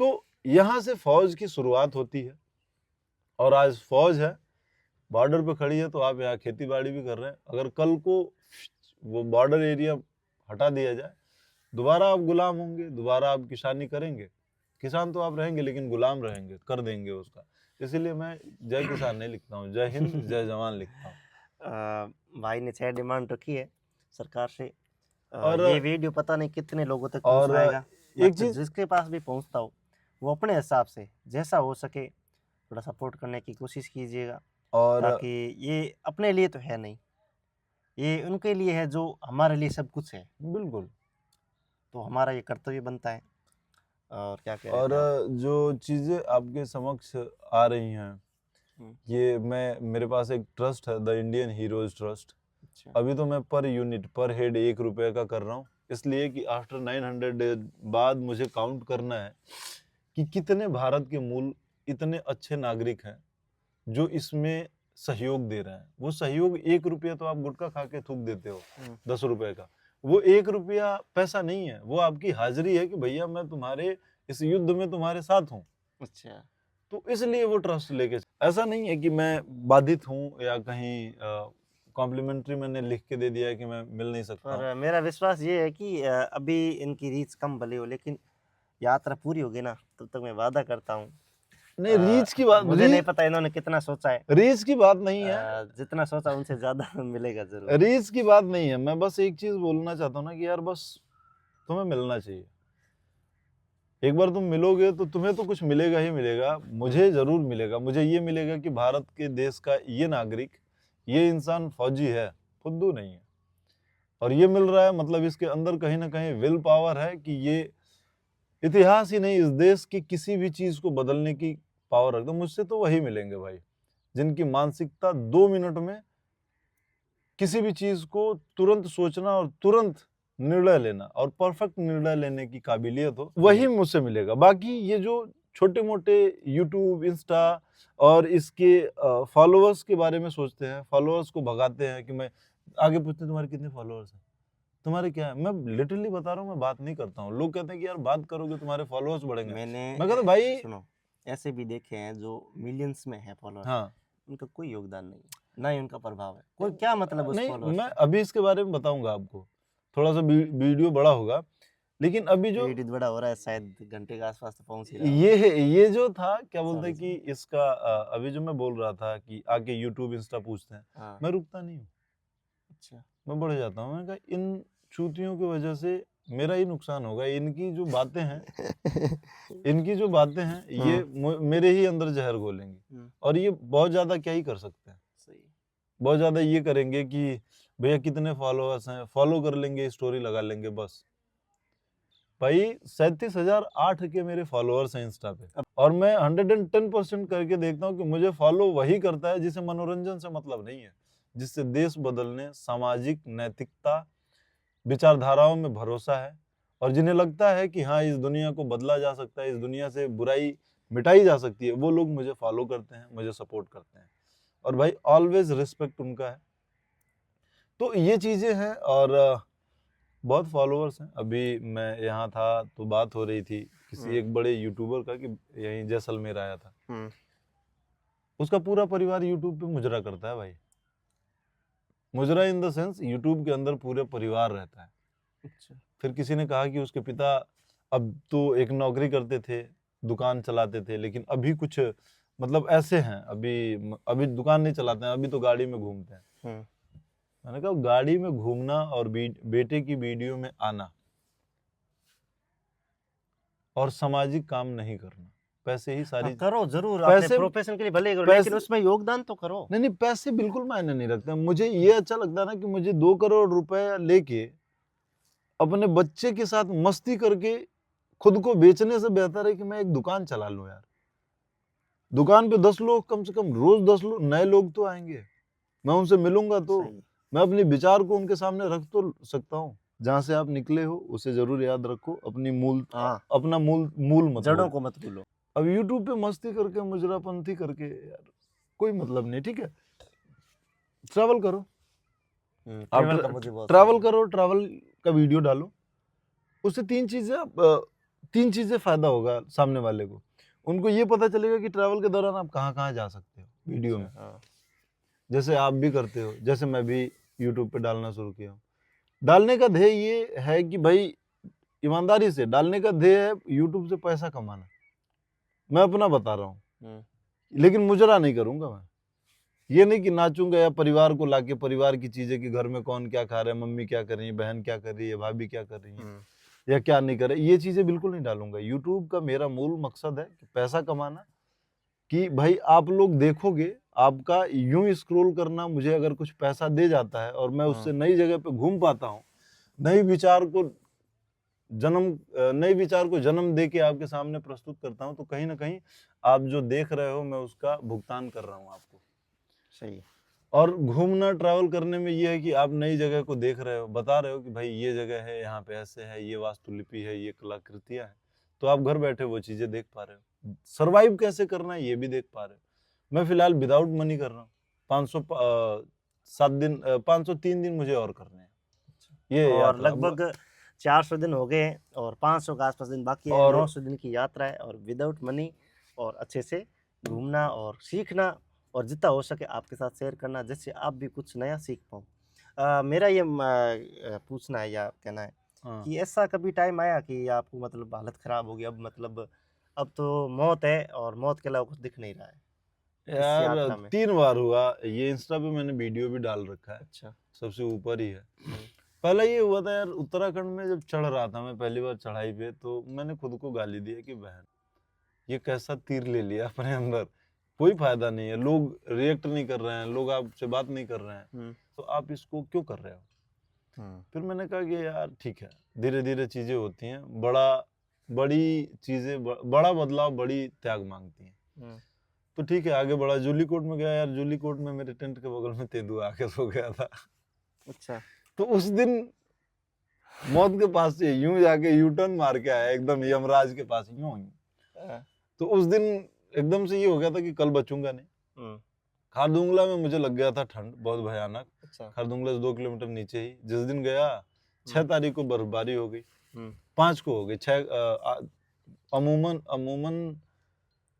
तो यहाँ से फौज की शुरुआत होती है, और आज फौज है, बॉर्डर पे खड़ी है, तो आप यहाँ खेती बाड़ी भी कर रहे हैं। अगर कल को वो बॉर्डर एरिया हटा दिया जाए, दोबारा आप गुलाम होंगे, दोबारा आप किसानी करेंगे। किसान तो आप रहेंगे, लेकिन गुलाम रहेंगे, कर देंगे उसका। इसीलिए मैं जय किसान नहीं लिखता हूँ, जय हिंद जय जवान लिखता हूँ। भाई ने 6 डिमांड रखी है सरकार से, और ये वीडियो पता नहीं कितने लोगों तक और पहुंच पाएगा। एक चीज, जिसके पास भी पहुंचता हो, वो अपने हिसाब से जैसा हो सके थोड़ा सपोर्ट करने की कोशिश कीजिएगा, और ताकि ये अपने लिए तो है नहीं, ये उनके लिए है जो हमारे लिए सब कुछ है। बिल्कुल, तो हमारा ये कर्तव्य बनता है। और क्या कह रहे और थे आप? जो चीजें आपके समक्ष आ रही हैं, ये मेरे पास एक ट्रस्ट है, द इंडियन हीरोज ट्रस्ट। अच्छा, अभी तो मैं पर यूनिट, पर हेड 1 रुपए का कर रहा हूँ, इसलिए कि आफ्टर 900 डे बाद मुझे काउंट करना है कि कितने भारत के मूल इतने अच्छे नागरिक हैं जो इसमें सहयोग दे रहे हैं, वो सहयोग 1 रुपया तो आप गुटखा खा के थूक देते हो हम्म। 10 रुपए का, वो 1 रुपया पैसा नहीं है, वो आपकी हाजिरी है कि भैया मैं तुम्हारे इस युद्ध में तुम्हारे साथ हूँ। अच्छा। तो इसलिए वो ट्रस्ट लेके, ऐसा नहीं है कि मैं बाधित हूँ या कहीं कॉम्प्लीमेंट्री मैंने लिख के दे दिया है कि मैं मिल नहीं सकता हूँ। पर मेरा विश्वास ये है कि अभी इनकी रीच कम भले हो, लेकिन यात्रा पूरी होगी ना, तब तक मैं वादा करता हूँ। नहीं, रीच की बात, मुझे नहीं पता इन्होंने कितना सोचा है। रीच की बात नहीं है, जितना सोचा उनसे ज्यादा मिलेगा जरूर। रीच की बात नहीं है। मैं बस एक चीज बोलना चाहता हूँ ना कि यार बस तुम्हें मिलना चाहिए। एक बार तुम मिलोगे तो तुम्हें तो कुछ मिलेगा ही मिलेगा, मुझे जरूर मिलेगा। मुझे ये मिलेगा कि भारत के देश का ये नागरिक, ये इंसान फौजी है, फुद्दू नहीं है। और ये मिल रहा है मतलब इसके अंदर कहीं ना कहीं विल पावर है कि ये इतिहास ही नहीं, इस देश की किसी भी चीज को बदलने की पावर रखता। मुझसे तो वही मिलेंगे भाई जिनकी मानसिकता 2 मिनट में किसी भी चीज को तुरंत सोचना और तुरंत निर्णय लेना और परफेक्ट निर्णय लेने की काबिलियत हो, वही मुझसे मिलेगा। बाकी ये जो छोटे मोटे यूट्यूब, इंस्टा और इसके फॉलोअर्स के बारे में सोचते हैं, फॉलोअर्स को भगाते हैं कि मैं आगे पूछते हैं तुम्हारे कितने फॉलोअर्स हैं, तुम्हारे क्या है। मैं लिटरली बता रहा हूँ, मैं बात नहीं करता हूँ। लोग कहते हैं कि यार बात करोगे तुम्हारे फॉलोअर्स बढ़ेंगे। मैं कहता हूँ भाई सुनो, ऐसे भी देखे हैं जो मिलियंस में है फॉलोअर्स, हाँ उनका कोई योगदान नहीं है, ना ही उनका प्रभाव है। कोई क्या मतलब उस नहीं, फॉलोअर्स मैं अभी इसके बारे में बताऊंगा आपको, थोड़ा सा वीडियो बड़ा होगा। लेकिन अभी जो एडिट बड़ा हो रहा है, शायद घंटे के आसपास तो पहुंच ही रहा है। ये जो था क्या बोलते हैं Sorry, कि इसका अभी जो मैं बोल रहा था कि आके यूट्यूब, इंस्टा पूछते हैं, हाँ। मैं रुकता नहीं हूँ, अच्छा। मैं बढ़ जाता हूँ। मैंने कहा इन चूतियों की वजह से मेरा ही नुकसान होगा। इनकी जो बातें हैं इनकी जो बातें हैं ये मेरे ही अंदर जहर घोलेंगी। और ये बहुत ज्यादा क्या ही कर सकते हैं, सही। बहुत ज्यादा ये करेंगे कि भैया कितने फॉलोअर्स हैं, फॉलो कर लेंगे, स्टोरी लगा लेंगे बस। भाई 37,008 के मेरे फॉलोअर्स हैं इंस्टा पे, और मैं 110% करके देखता हूँ कि मुझे फॉलो वही करता है जिसे मनोरंजन से मतलब नहीं है, जिससे देश बदलने, सामाजिक नैतिकता, विचारधाराओं में भरोसा है, और जिन्हें लगता है कि हाँ इस दुनिया को बदला जा सकता है, इस दुनिया से बुराई मिटाई जा सकती है, वो लोग मुझे फॉलो करते हैं, मुझे सपोर्ट करते हैं। और भाई ऑलवेज रिस्पेक्ट उनका है। तो ये चीजें हैं। और बहुत फॉलोअर्स हैं। अभी मैं यहाँ था तो बात हो रही थी किसी एक बड़े यूट्यूबर का कि यहीं जैसलमेर आया था, उसका पूरा परिवार यूट्यूब पे मुजरा करता है भाई। मुजरा इन द सेंस यूट्यूब के अंदर पूरे परिवार रहता है। अच्छा। फिर किसी ने कहा कि उसके पिता अब तो एक नौकरी करते थे, दुकान चलाते थे, लेकिन अभी कुछ मतलब ऐसे हैं, अभी दुकान नहीं चलाते हैं, अभी तो गाड़ी में घूमते हैं। मैंने कहा गाड़ी में घूमना और बेटे की वीडियो में आना और सामाजिक काम नहीं करना, पैसे ही सारी करो जरूर, पैसे अपने प्रोफेशन के लिए भले करो, पैसे लेकिन उसमें योगदान तो करो। नहीं, पैसे बिल्कुल मायने नहीं रखते। मुझे ये अच्छा लगता है ना कि मुझे 2 करोड़ रुपए लेके अपने बच्चे के साथ मस्ती करके खुद को बेचने से बेहतर है कि मैं एक दुकान चला लूं यार। दुकान पे 10 लोग, कम से कम रोज 10 लोग नए लोग तो आएंगे, मैं उनसे मिलूंगा तो मैं अपने विचार को उनके सामने रख तो सकता हूँ। जहाँ से आप निकले हो उसे जरूर याद रखो, अपनी अपना मूल मत जड़ों को मत भूलो। अब यूट्यूब पे मस्ती करके, मुजरापंथी करके यार कोई मतलब नहीं। ठीक है, ट्रैवल करो, ट्रैवल करो, ट्रैवल का वीडियो डालो, उससे तीन चीजें फायदा होगा सामने वाले को। उनको ये पता चलेगा कि ट्रैवल के दौरान आप कहाँ कहाँ जा सकते हो वीडियो में, जैसे आप भी करते हो, जैसे मैं भी यूट्यूब पे डालना शुरू किया हूँ। डालने का ध्येय ये है कि भाई ईमानदारी से डालने का ध्येय है यूट्यूब से पैसा कमाना। मैं अपना बता रहा हूँ, लेकिन मुजरा नहीं करूंगा मैं। ये नहीं कि नाचूंगा या परिवार को लाके, परिवार की चीजें कि घर में कौन क्या खा रहा है, मम्मी क्या कर रही है, बहन क्या कर रही है, भाभी क्या कर रही है या क्या नहीं कर रही, ये चीजें बिल्कुल नहीं डालूंगा। यूट्यूब का मेरा मूल मकसद है कि पैसा कमाना, कि भाई आप लोग देखोगे, आपका यूं स्क्रॉल करना मुझे अगर कुछ पैसा दे जाता है और मैं उससे नई जगह पे घूम पाता हूँ, नए विचार को जन्म दे के आपके सामने प्रस्तुत करता हूँ, तो कहीं ना कहीं आप जो देख रहे हो मैं उसका भुगतान कर रहा हूँ आपको। सही। और घूमना, ट्रैवल करने में ये है कि आप नई जगह को देख रहे हो, बता रहे हो कि भाई ये जगह है, यहाँ पे ऐसे है, ये वास्तुलिपि है, ये कलाकृतियां हैं, तो आप घर बैठे वो चीजें देख पा रहे हो। सर्वाइव कैसे करना है ये भी देख पा रहे हो। मैं फिलहाल विदाउट मनी कर रहा हूँ, 503 दिन मुझे और करने हैं ये और यात्रा। लगभग 400 दिन हो गए हैं और 500 के आसपास दिन बाकी है। और 900 दिन की यात्रा है और विदाउट मनी और अच्छे से घूमना और सीखना और जितना हो सके आपके साथ शेयर करना, जिससे आप भी कुछ नया सीख पाओ। मेरा ये पूछना है या कहना है हाँ, कि ऐसा कभी टाइम आया कि आपको मतलब हालत खराब हो गई, अब मतलब अब तो मौत है और मौत के अलावा कुछ दिख नहीं रहा है इस यार यात्रा में? 3 बार हुआ। ये इंस्टा पे मैंने वीडियो भी डाल रखा है, अच्छा। सबसे ऊपर ही है। पहला ये हुआ था यार, उत्तराखंड में जब चढ़ रहा था मैं पहली बार चढ़ाई पे, तो मैंने खुद को गाली दी कि बहन ये कैसा तीर ले लिया अपने अंदर, कोई फायदा नहीं है, लोग रिएक्ट नहीं कर रहे हैं, लोग आपसे बात नहीं कर रहे हैं, तो आप इसको क्यों कर रहे हो। फिर मैंने कहा कि यार ठीक है, धीरे धीरे चीजें होती हैं, बड़ी चीजें, बड़ा बदलाव बड़ी त्याग मांगती हैं। तो ठीक है, आगे बढ़ा, जूली कोट में गया यार। जूली कोट में मेरे टेंट के बगल में तेंदुआ आके सो गया था। अच्छा। तो उस दिन मौत के पास से यूं जाके यू टर्न मार के आया एकदम यमराज के पास यूं। तो उस दिन एकदम से ये हो गया था कि कल बचूंगा नहीं। खारदुंगला में मुझे लग गया था ठंड बहुत भयानक। अच्छा। खारदुंगला से 2 किलोमीटर नीचे ही जिस दिन गया, 6 तारीख को बर्फबारी हो गई, 5 को हो गई। 6 अमूमन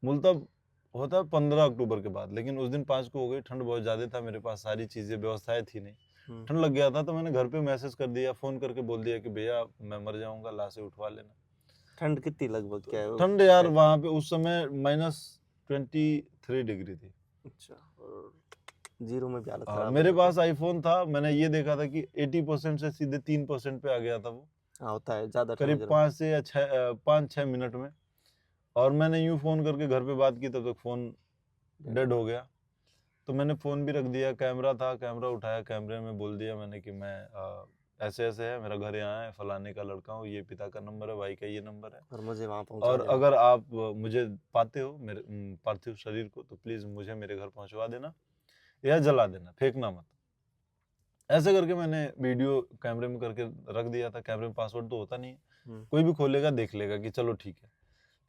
मुल्तब होता है 15 अक्टूबर के बाद, लेकिन उस दिन 5 को हो गई। ठंड बहुत ज्यादा था, मेरे पास सारी चीजें व्यवस्थाएं थी नहीं, ठंड लग गया था। तो मैंने घर पे मैसेज कर दिया, फोन करके बोल दिया कि भैया मैं मर जाऊंगा, लाशें उठवा लेना। ठंड कितनी लगभग क्या है? ठंड यार वहां पे उस समय -23 डिग्री थी। अच्छा। और जीरो में भी हालत खराब मेरे हो जाती पास आईफोन था, मैंने ये देखा था कि 80% से सीधे 3% पे आ गया था वो, है। हाँ होता है ज्यादा ठंड करीब गर्म। 5 से या 5-6 मिनट में। और मैंने यूं फोन करके घर पे बात की, तब तक फोन डेड हो गया। तो मैंने फोन भी रख दिया, कैमरा था, कैमरा उठाया, कैमरे में बोल दिया मैंने कि मैं ऐसे ऐसे है, मेरा घर यहाँ है, फलाने का लड़का हूँ, ये पिता का नंबर है, भाई का ये नंबर है, और मुझे वहाँ पहुँचा और देना। अगर आप मुझे पाते हो, मेरे पार्थिव शरीर को, तो प्लीज मुझे मेरे घर पहुंचवा देना या जला देना, फेंकना मत। ऐसे करके मैंने वीडियो कैमरे में करके रख दिया था। कैमरे में पासवर्ड तो होता नहीं है, कोई भी खोलेगा देख लेगा कि चलो ठीक है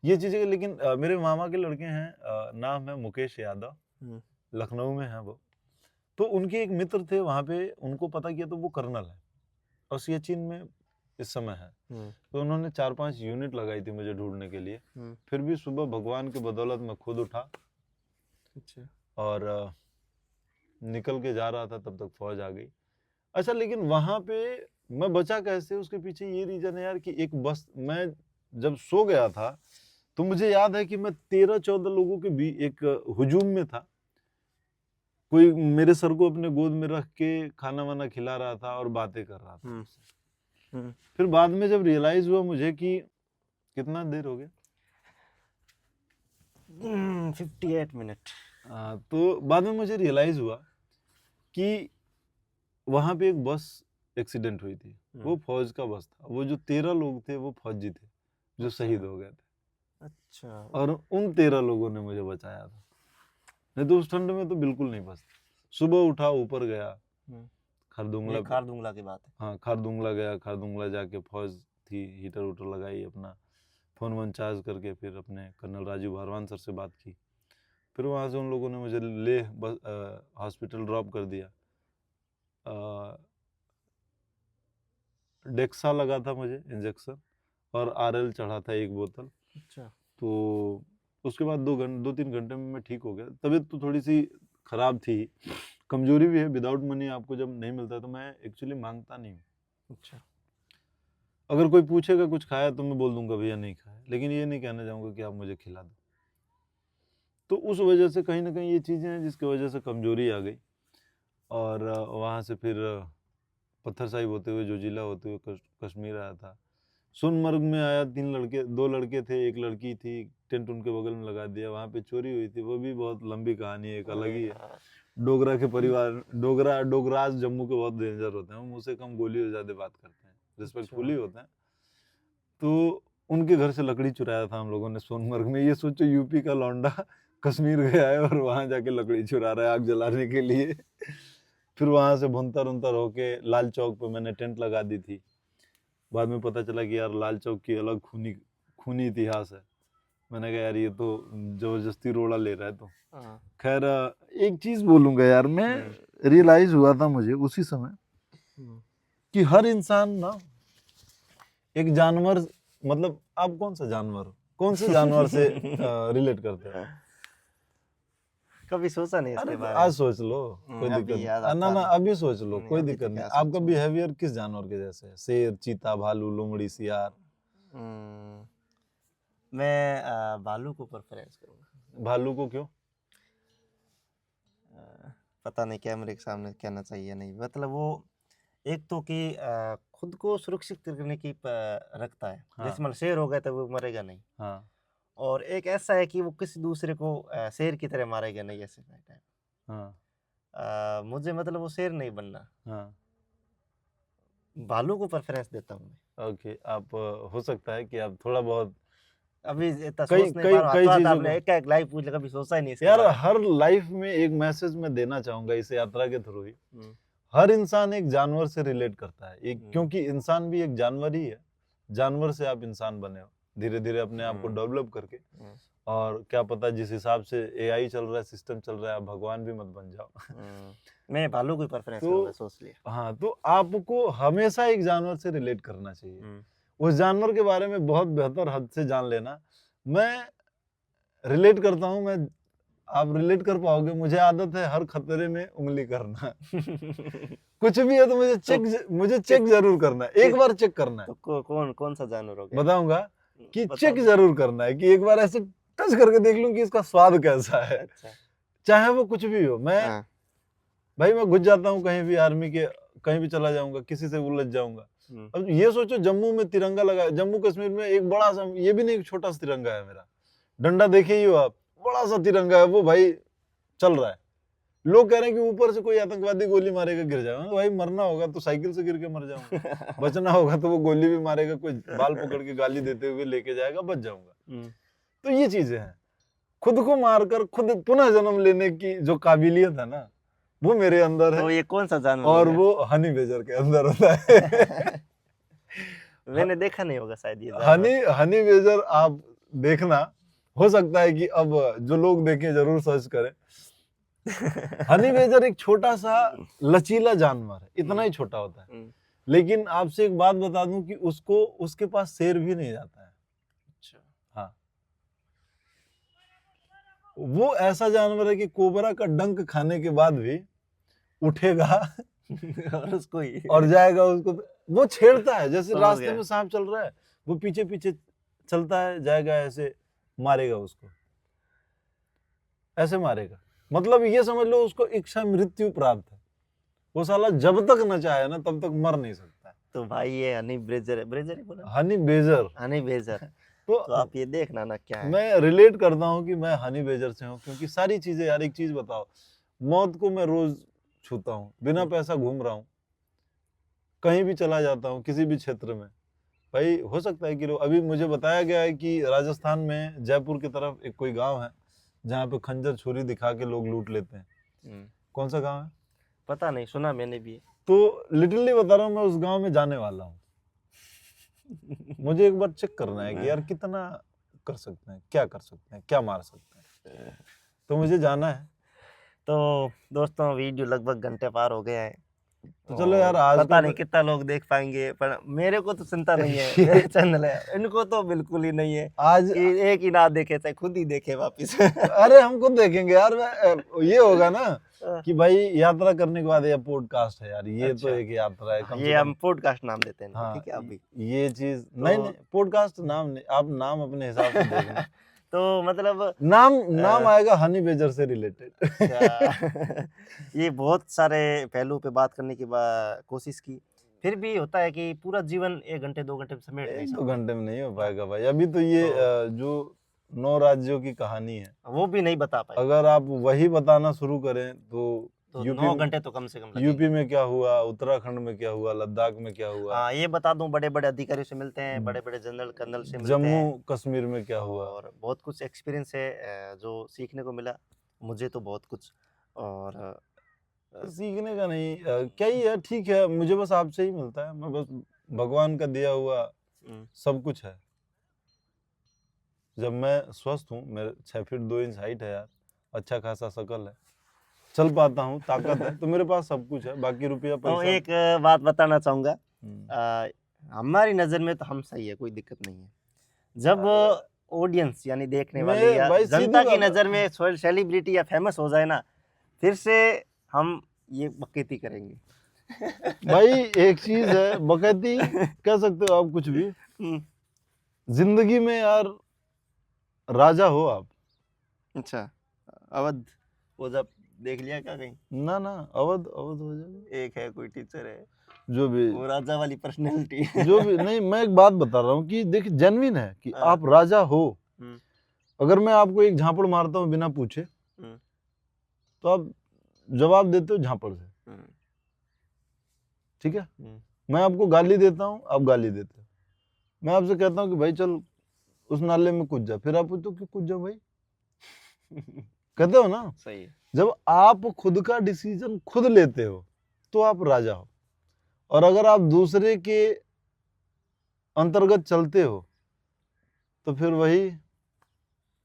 ये चीजें। लेकिन मेरे मामा के लड़के हैं, नाम है मुकेश यादव, लखनऊ में है वो। तो उनके एक मित्र थे वहां पे, उनको पता किया तो वो कर्नल है और सियाचिन में इस समय है। तो उन्होंने 4-5 यूनिट लगाई थी मुझे ढूंढने के लिए। फिर भी सुबह भगवान की बदौलत मैं खुद उठा। अच्छा। और निकल के जा रहा था, तब तक फौज आ गई। अच्छा, लेकिन वहां पे मैं बचा कैसे, उसके पीछे ये रीजन है यार कि एक बस, मैं जब सो गया था तो मुझे याद है कि मैं 13-14 लोगों के भी एक हुजूम में था। कोई मेरे सर को अपने गोद में रख के खाना वाना खिला रहा था और बातें कर रहा था। फिर बाद में जब रियलाइज हुआ मुझे कि कितना देर हो गया, 58 मिनट। तो बाद में मुझे रियलाइज हुआ कि वहां पे एक बस एक्सीडेंट हुई थी, वो फौज का बस था। वो जो 13 लोग थे वो फौजी थे जो शहीद हो गए थे। अच्छा। और उन 13 लोगों ने मुझे बचाया था, नहीं तो उस ठंड में तो बिल्कुल नहीं बचता। सुबह उठा, ऊपर गया खारदुंगला की बात है। हाँ, खारदुंगला गया। खारदुंगला जाके फौज थी, हीटर उटर लगाई, अपना फोन वन चार्ज करके फिर अपने कर्नल राजू भारवान सर से बात की। फिर वहाँ से उन लोगों ने मुझे ले हॉस्पिटल ड्रॉप कर दिया। डेक्सा लगा था मुझे इंजेक्शन, और आरएल चढ़ा था 1 बोतल। अच्छा। तो उसके बाद 2-3 घंटे में मैं ठीक हो गया। तबीयत तो थोड़ी सी खराब थी, कमजोरी भी है। विदाउट मनी आपको जब नहीं मिलता तो मैं एक्चुअली मांगता नहीं हूँ। अच्छा। अगर कोई पूछेगा कुछ खाया तो मैं बोल दूंगा भैया नहीं खाया, लेकिन ये नहीं कहना चाहूंगा कि आप मुझे खिला दो। तो उस वजह से कहीं ना कहीं ये चीजें हैं जिसकी वजह से कमजोरी आ गई। और वहां से फिर पत्थर साहिब होते हुए, जोजिला होते हुए कश्मीर आया था। सोनमर्ग में आया, 2 लड़के थे, एक लड़की थी। टेंट उनके बगल में लगा दिया, वहां पे चोरी हुई थी। वो भी बहुत लंबी कहानी है, एक अलग ही है। डोगरा के परिवार, डोगराज जम्मू के बहुत डेंजर होते हैं, मुंह से कम गोली ज्यादा बात करते हैं, रिस्पेक्टफुली होते हैं। तो उनके घर से लकड़ी चुराया था हम लोगों ने सोनमर्ग में। ये सोचो यूपी का लौंडा कश्मीर गया है और वहां जाके लकड़ी चुरा रहा है आग जलाने के लिए। फिर वहां से भुंतर उन्तर होके लाल चौक पे मैंने टेंट लगा दी थी। बाद में पता चला कि यार लाल चौक की अलग खूनी इतिहास है। मैंने कहा यार ये तो जबरदस्ती रोड़ा ले रहा है। तो हाँ। खैर एक चीज बोलूंगा यार, मैं रियलाइज हुआ था मुझे उसी समय कि हर इंसान ना एक जानवर, मतलब आप कौन सा जानवर हो, कौन से जानवर से रिलेट करते हो? कभी सोचा नहीं इसके अरे बारे आज में। सोच लो, कोई अभी दिक्कत याद नहीं। ना आता ना नहीं। अभी सोच लो, नहीं, कोई अभी दिक्कत तो नहीं। क्या आपका सोचूं। बिहेवियर किस जानवर के जैसे है? शेर, चीता, भालू, लोमड़ी, सियार? हम्म, मैं भालू को प्रेफरेंस करूंगा। भालू को क्यों? पता नहीं कैमरे के सामने कहना चाहिए नहीं, मतलब वो एक तो कि खुद को सुरक्षित करने की रखता है। हाँ। जैसे मतलब शेर हो गया तो वो मरेगा नहीं, हाँ और एक ऐसा है कि वो किसी दूसरे को शेर की तरह मारेगा नहीं, ऐसे टाइप। हाँ मुझे मतलब वो शेर नहीं बनना, हाँ। भालू को प्रेफरेंस देता हूँ मैं। ओके, आप हो सकता है कि आप थोड़ा बहुत अभी इतना कई सोच नहीं कई पा रहा हूँ, कई हाथों हाथ चीजों आपने को, एक एक लाइव पूछ लिया, कभी सोचा ही नहीं इसके यार बारे में। हर लाइफ में एक मैसेज मैं देना चाहूंगा इस यात्रा के थ्रू ही। हम्म, हर इंसान एक जानवर से रिलेट करता है, एक, हम्म, क्योंकि इंसान भी एक जानवर ही है। जानवर से आप इंसान बने हो धीरे धीरे अपने आप को डेवलप करके। हम्म, और क्या पता जिस हिसाब से एआई चल रहा है, सिस्टम चल रहा है, आप भगवान भी मत बन जाओ। मैं भालू को प्रेफरेंस तो करूंगा, सोच लिया। हाँ, तो आपको हमेशा एक जानवर से रिलेट करना चाहिए, हम्म, उस जानवर के बारे में बहुत बेहतर हद से जान लेना। मैं रिलेट करता हूँ, मैं, आप रिलेट कर पाओगे, मुझे आदत है हर खतरे में उंगली करना। कुछ भी है तो मुझे चेक जरूर करना है, एक बार चेक करना है। तो कौन कौन सा जानवर हो गया? बताऊंगा कि बताओ। चेक जरूर करना है, कि एक बार ऐसे टच करके देख लूं कि इसका स्वाद कैसा है, अच्छा। चाहे वो कुछ भी हो। मैं हाँ। भाई मैं घुस जाता हूँ कहीं भी, आर्मी के कहीं भी चला जाऊंगा, किसी से उलझ जाऊंगा। अब ये सोचो जम्मू में तिरंगा लगा, जम्मू कश्मीर में एक बड़ा सा, ये भी नहीं एक छोटा सा तिरंगा है मेरा, डंडा देखे ही हो आप, बड़ा सा तिरंगा है वो भाई, चल रहा है। लोग कह रहे हैं कि ऊपर से कोई आतंकवादी गोली मारेगा गिर जाएगा। भाई मरना होगा तो साइकिल से गिर के मर जाऊंगा, बचना होगा तो वो गोली भी मारेगा, कोई बाल पकड़ के गाली देते हुए लेके जाएगा, बच जाऊंगा। तो ये चीजें हैं, खुद को मारकर खुद पुनः जन्म लेने की जो काबिलियत है ना, वो मेरे अंदर है। तो ये कौन सा जानवर और हो गया? वो हनी बेजर के अंदर होता है। मैंने देखा नहीं होगा शायद ये जानवर। हनी बेजर आप देखना, हो सकता है कि अब जो लोग देखें जरूर सर्च करें। हनी बेजर एक छोटा सा लचीला जानवर है, इतना ही छोटा होता है, लेकिन आपसे एक बात बता दूं कि उसको, उसके पास शेर भी नहीं जाता है। अच्छा। हाँ, वो ऐसा जानवर है कि कोबरा का डंक खाने के बाद भी उठेगा और उसको ही और जाएगा उसको, वो छेड़ता है, जैसे समझ रास्ते गया। में सांप चल रहा है, वो पीछे पीछे चलता है, जाएगा ऐसे मारेगा उसको, ऐसे मारेगा। मतलब ये समझ लो उसको इच्छा मृत्यु प्राप्त है, वो साला जब तक न चाहे ना तब तक मर नहीं सकता है। तो भाई ये हनी ब्रेजर है, ब्रेजर ही बोला, हनी बेजर। हनी बेजर। तो तो आप ये देखना ना क्या है। मैं रिलेट करता हूँ कि मैं हनी बेजर से हूँ, क्योंकि सारी चीजें, यार एक चीज बताओ, मौत को मैं रोज छूता हूँ, बिना पैसा घूम रहा हूँ, कहीं भी चला जाता हूँ, किसी भी क्षेत्र में। भाई हो सकता है कि लोग, अभी मुझे बताया गया है कि राजस्थान में जयपुर की तरफ एक कोई गांव है जहाँ पे खंजर छुरी दिखा के लोग लूट लेते हैं। कौन सा गांव है पता नहीं, सुना मैंने भी। तो लिटरली बता रहा हूँ, मैं उस गांव में जाने वाला हूँ। मुझे एक बार चेक करना है कि यार कितना कर सकते हैं, क्या कर सकते हैं, क्या मार सकते हैं, तो मुझे जाना है। तो दोस्तों वीडियो लगभग घंटे पार हो गया है, तो चलो यार, आज पता का नहीं कितना लोग देख पाएंगे, पर मेरे को तो चिंता नहीं है। मेरा चैनल है, इनको तो बिल्कुल ही नहीं है आज कि एक ही ना देखे, चाहे खुद ही देखे वापिस। अरे हम खुद देखेंगे यार। ये होगा ना कि भाई यात्रा करने के बाद, ये पॉडकास्ट है यार, ये अच्छा। तो एक यात्रा है, कम ये से हम कम। पॉडकास्ट नाम देते हैं, हाँ, ठीक है अभी। ये चीज नहीं, पॉडकास्ट नाम नहीं, आप नाम अपने हिसाब से देखना। तो मतलब नाम आएगा हनी बेजर से रिलेटेड। अच्छा। ये बहुत सारे पहलू पे बात करने की कोशिश की, फिर भी होता है कि पूरा जीवन 1 घंटे 2 घंटे में समेट नहीं 1-2 सकते। घंटे में नहीं हो पाएगा भाई। अभी तो ये जो 9 राज्यों की कहानी है, वो भी नहीं बता पाए, अगर आप वही बताना शुरू करें तो यूपी 9 घंटे तो कम से कम लगेंगे। यूपी में क्या हुआ, उत्तराखंड में क्या हुआ, लद्दाख में क्या हुआ, हाँ, ये बता दूं, बड़े बड़े अधिकारियों से मिलते हैं, बड़े बड़े जनरल कर्नल से मिलते जम्मू हैं, कश्मीर में क्या हुआ, और बहुत कुछ एक्सपीरियंस है जो सीखने को मिला मुझे तो बहुत कुछ। और सीखने का नहीं, क्या ही है, ठीक है, मुझे बस आपसे ही मिलता है, मैं बस भगवान का दिया हुआ सब कुछ है। जब मैं स्वस्थ हूँ, मेरे 6 फीट 2 इंच हाइट है यार, अच्छा खासा शकल है, चल पाता हूँ, ताकत है, तो मेरे पास सब कुछ है, बाकी रुपया तो पैसा। एक बात बताना चाहूंगा, हम्म। हमारी नज़र में तो हम सही है, कोई दिक्कत नहीं है। जब ऑडियंस यानी देखने वाले मैं या भाई सीधी जनता की बात नज़र में सेलिब्रिटी या फेमस हो जाए ना, फिर से हम ये बकैती करेंगे। भाई एक चीज है, बकैती कह सकते हो आप कुछ भी, हम्म, जिंदगी में यार राजा हो आप। अच्छा, अवध वो जब देख लिया क्या कहीं? ना ना, अवध अवध हो जाएगा, एक है कोई टीचर है, जो भी वो राजा वाली पर्सनैलिटी। जो भी नहीं, मैं एक बात बता रहा हूँ कि देखिए जेन्युइन है कि हाँ। आप राजा हो। हम्म, अगर मैं आपको एक झापड़ मारता हूँ बिना पूछे, हम्म, तो आप जवाब देते हो झापड़ से, हम्म, ठीक है। हम्म, मैं आपको गाली देता हूँ, आप गाली देते हो। मैं आपसे कहता हूँ कि भाई चल उस नाले में कूद जा, फिर आप पूछते हो कि कूद जाओ भाई, कहते हो ना। सही है। जब आप खुद का डिसीजन खुद लेते हो तो आप राजा हो, और अगर आप दूसरे के अंतर्गत चलते हो तो फिर वही,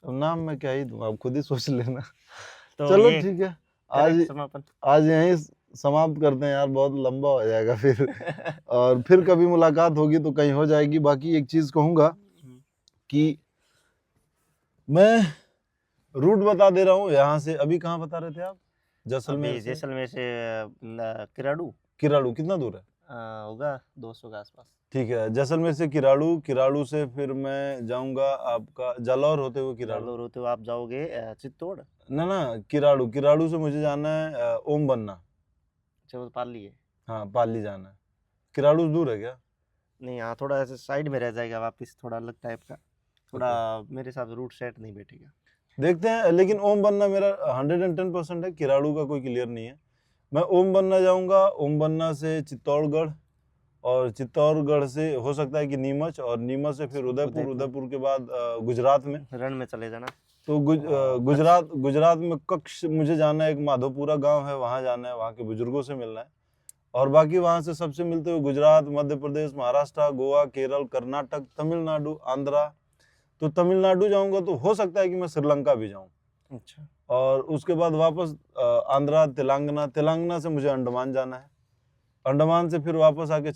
अब नाम मैं क्या ही दूं, आप खुद ही सोच लेना। तो चलो ये ठीक है, करें आज समापन। आज यहीं समाप्त करते हैं यार, बहुत लंबा हो जाएगा फिर। और फिर कभी मुलाकात होगी तो कहीं हो जाएगी। बाकी एक चीज कहूंगा कि मैं रूट बता दे रहा हूँ यहाँ से। अभी कहाँ बता रहे थे आप? जैसलमेर अभी से जैसलमेर से किराड़ू किराड़ू कितना दूर है? होगा 200 के आसपास। ठीक है, जैसलमेर से किराड़ू, किराड़ू से फिर मैं जाऊंगा आपका जालौर होते हुए किराड़ू। जालोर होते हुए आप जाओगे चित्तौड़। ना ना, किराड़ू, किराड़ू से मुझे जाना है ओम बनना। अच्छा, वो तो पाली है। हाँ, पाली जाना है। किराड़ू दूर है क्या? नहीं, हाँ थोड़ा ऐसे साइड में रह जाएगा, वापस थोड़ा अलग टाइप का, थोड़ा मेरे हिसाब से रूट सेट नहीं बैठेगा। देखते हैं, लेकिन ओम बनना मेरा 110% है, किराड़ू का कोई क्लियर नहीं है। मैं ओम बनना जाऊंगा, ओम बनना से चित्तौड़गढ़, और चित्तौड़गढ़ से हो सकता है कि नीमच, और नीमच से फिर उदयपुर, उदयपुर के बाद गुजरात में रण में चले जाना। तो गुजरात, गुजरात में कच्छ मुझे जाना है, एक माधोपुरा गांव है, वहां जाना है, वहां के बुजुर्गों से मिलना है। और बाकी वहां से सबसे मिलते हुए गुजरात, मध्य प्रदेश, महाराष्ट्र, गोवा, केरल, कर्नाटक, तमिलनाडु, आंध्रा। तो तमिलनाडु जाऊंगा तो हो सकता है कि मैं श्रीलंका भी जाऊं, अच्छा, और उसके बाद वापस आंध्रा, तेलंगाना, तेलंगाना से मुझे अंडमान जाना है, अंडमान से फिर वापस आके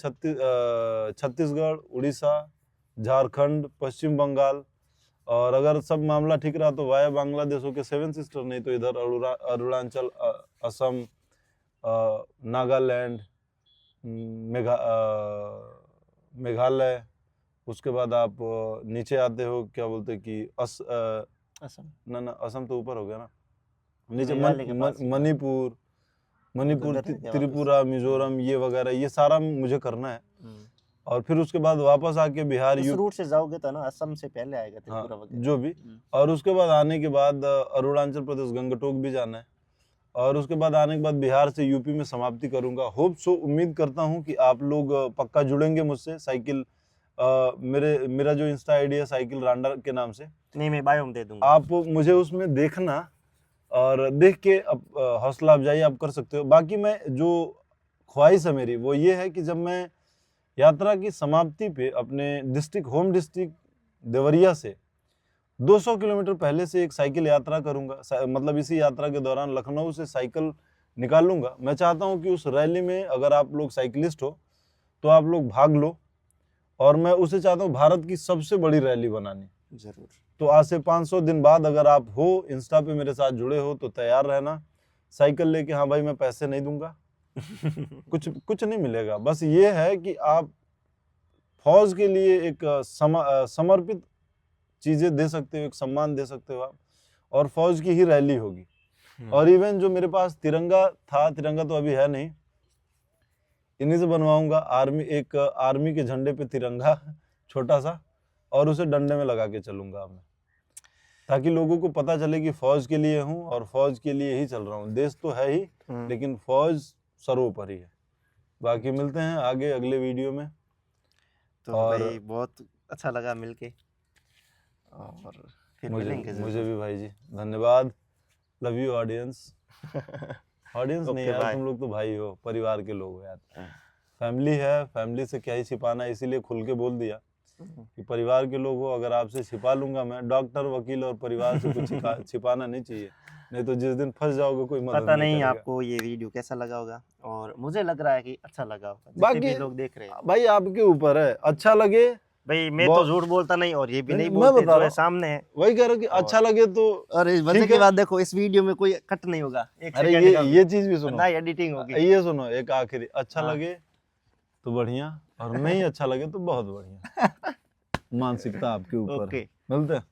छत्तीसगढ़, उड़ीसा, झारखंड, पश्चिम बंगाल, और अगर सब मामला ठीक रहा तो वाया बांग्लादेश होके 7 सिस्टर, नहीं तो इधर अरुणाचल, असम, नागालैंड, मेघालय। उसके बाद आप नीचे आते हो, क्या बोलते कि असम। ना ना, असम तो ऊपर हो गया ना, नीचे मेघालय के पास ही मणिपुर, मणिपुर, उधर है क्या वापस? त्रिपुरा, मिजोरम, ये वगैरह, ये सारा मुझे करना है। और फिर उसके बाद वापस आके बिहार, इस रूट से जाओगे तो ना असम से पहले आएगा हाँ त्रिपुरा वगैरह। जो भी। और उसके बाद आने के बाद अरुणाचल प्रदेश, गंगटोक भी जाना है। और उसके बाद आने के बाद बिहार से यूपी में समाप्ति करूंगा। होप सो, उम्मीद करता हूं कि आप लोग पक्का जुड़ेंगे मुझसे। साइकिल मेरा जो इंस्टा आईडी है साइकिल रांडा के नाम से, नहीं, मैं बायो में दे दूंगा। आप मुझे उसमें देखना, और देख के हौसला अफजाई आप कर सकते हो। बाकी मैं जो ख्वाहिश है मेरी वो ये है कि जब मैं यात्रा की समाप्ति पे अपने डिस्ट्रिक्ट, होम डिस्ट्रिक्ट देवरिया से 200 किलोमीटर पहले से एक साइकिल यात्रा करूंगा। मतलब इसी यात्रा के दौरान लखनऊ से साइकिल निकालूंगा। मैं चाहता हूं कि उस रैली में अगर आप लोग साइकिलिस्ट हो तो आप लोग भाग लो, और मैं उसे चाहता हूं भारत की सबसे बड़ी रैली बनानी। जरूर। तो आज से 500 दिन बाद अगर आप हो, इंस्टा पे मेरे साथ जुड़े हो, तो तैयार रहना साइकिल लेके। हाँ भाई, मैं पैसे नहीं दूंगा, कुछ नहीं मिलेगा, बस ये है कि आप फौज के लिए एक समर्पित चीजें दे सकते हो, एक सम्मान दे सकते हो आप, और फौज की ही रैली होगी। और इवन जो मेरे पास तिरंगा था, तिरंगा तो अभी है नहीं, इन्हीं से बनवाऊंगा। आर्मी के झंडे पे तिरंगा छोटा सा, और उसे डंडे में लगा के चलूंगा मैं, ताकि लोगों को पता चले कि फौज के लिए हूँ और फौज के लिए ही चल रहा हूँ। देश तो है ही, लेकिन फौज सर्वोपरि है। बाकी मिलते हैं आगे अगले वीडियो में। तो और भाई बहुत अच्छा लगा मिलके, और फिर मिलेंगे जरूर। मुझे भी भाई जी, धन्यवाद। Love you audience. ऑडियंस नहीं यार, तुम लोग तो भाई हो, परिवार के लोग हो यार, फैमिली है, फैमिली से क्या ही छिपाना है, इसीलिए खुल के बोल दिया। कि परिवार के लोग हो, अगर आपसे छिपा लूंगा मैं, डॉक्टर वकील और परिवार से कुछ छिपाना नहीं चाहिए, नहीं तो जिस दिन फंस जाओगे कोई मदद पता नहीं करेगा। आपको ये वीडियो कैसा लगा होगा, और मुझे लग रहा है कि अच्छा लगा होगा, जितने बाकी भी लोग देख रहे हैं। भाई आपके ऊपर है, अच्छा लगे। भाई मैं तो बहुत- झूठ बोलता नहीं, और ये भी नहीं मैं बोलते, बता जो रहा है हूँ, सामने है। वही कह रहा हूँ कि अच्छा लगे तो और इस वजह ठीक की है। बात देखो, इस वीडियो में कोई कट नहीं होगा, एक अरे सेकंड का भी, ये चीज भी सुनो, ना एडिटिंग होगी। ये सुनो एक आखिरी, अच्छा हाँ। लगे तो बढ़िया, और नहीं अच्छा लगे तो बहुत बढ़िया। मानसिकता आपके ऊपर है। ओके। मिलते हैं।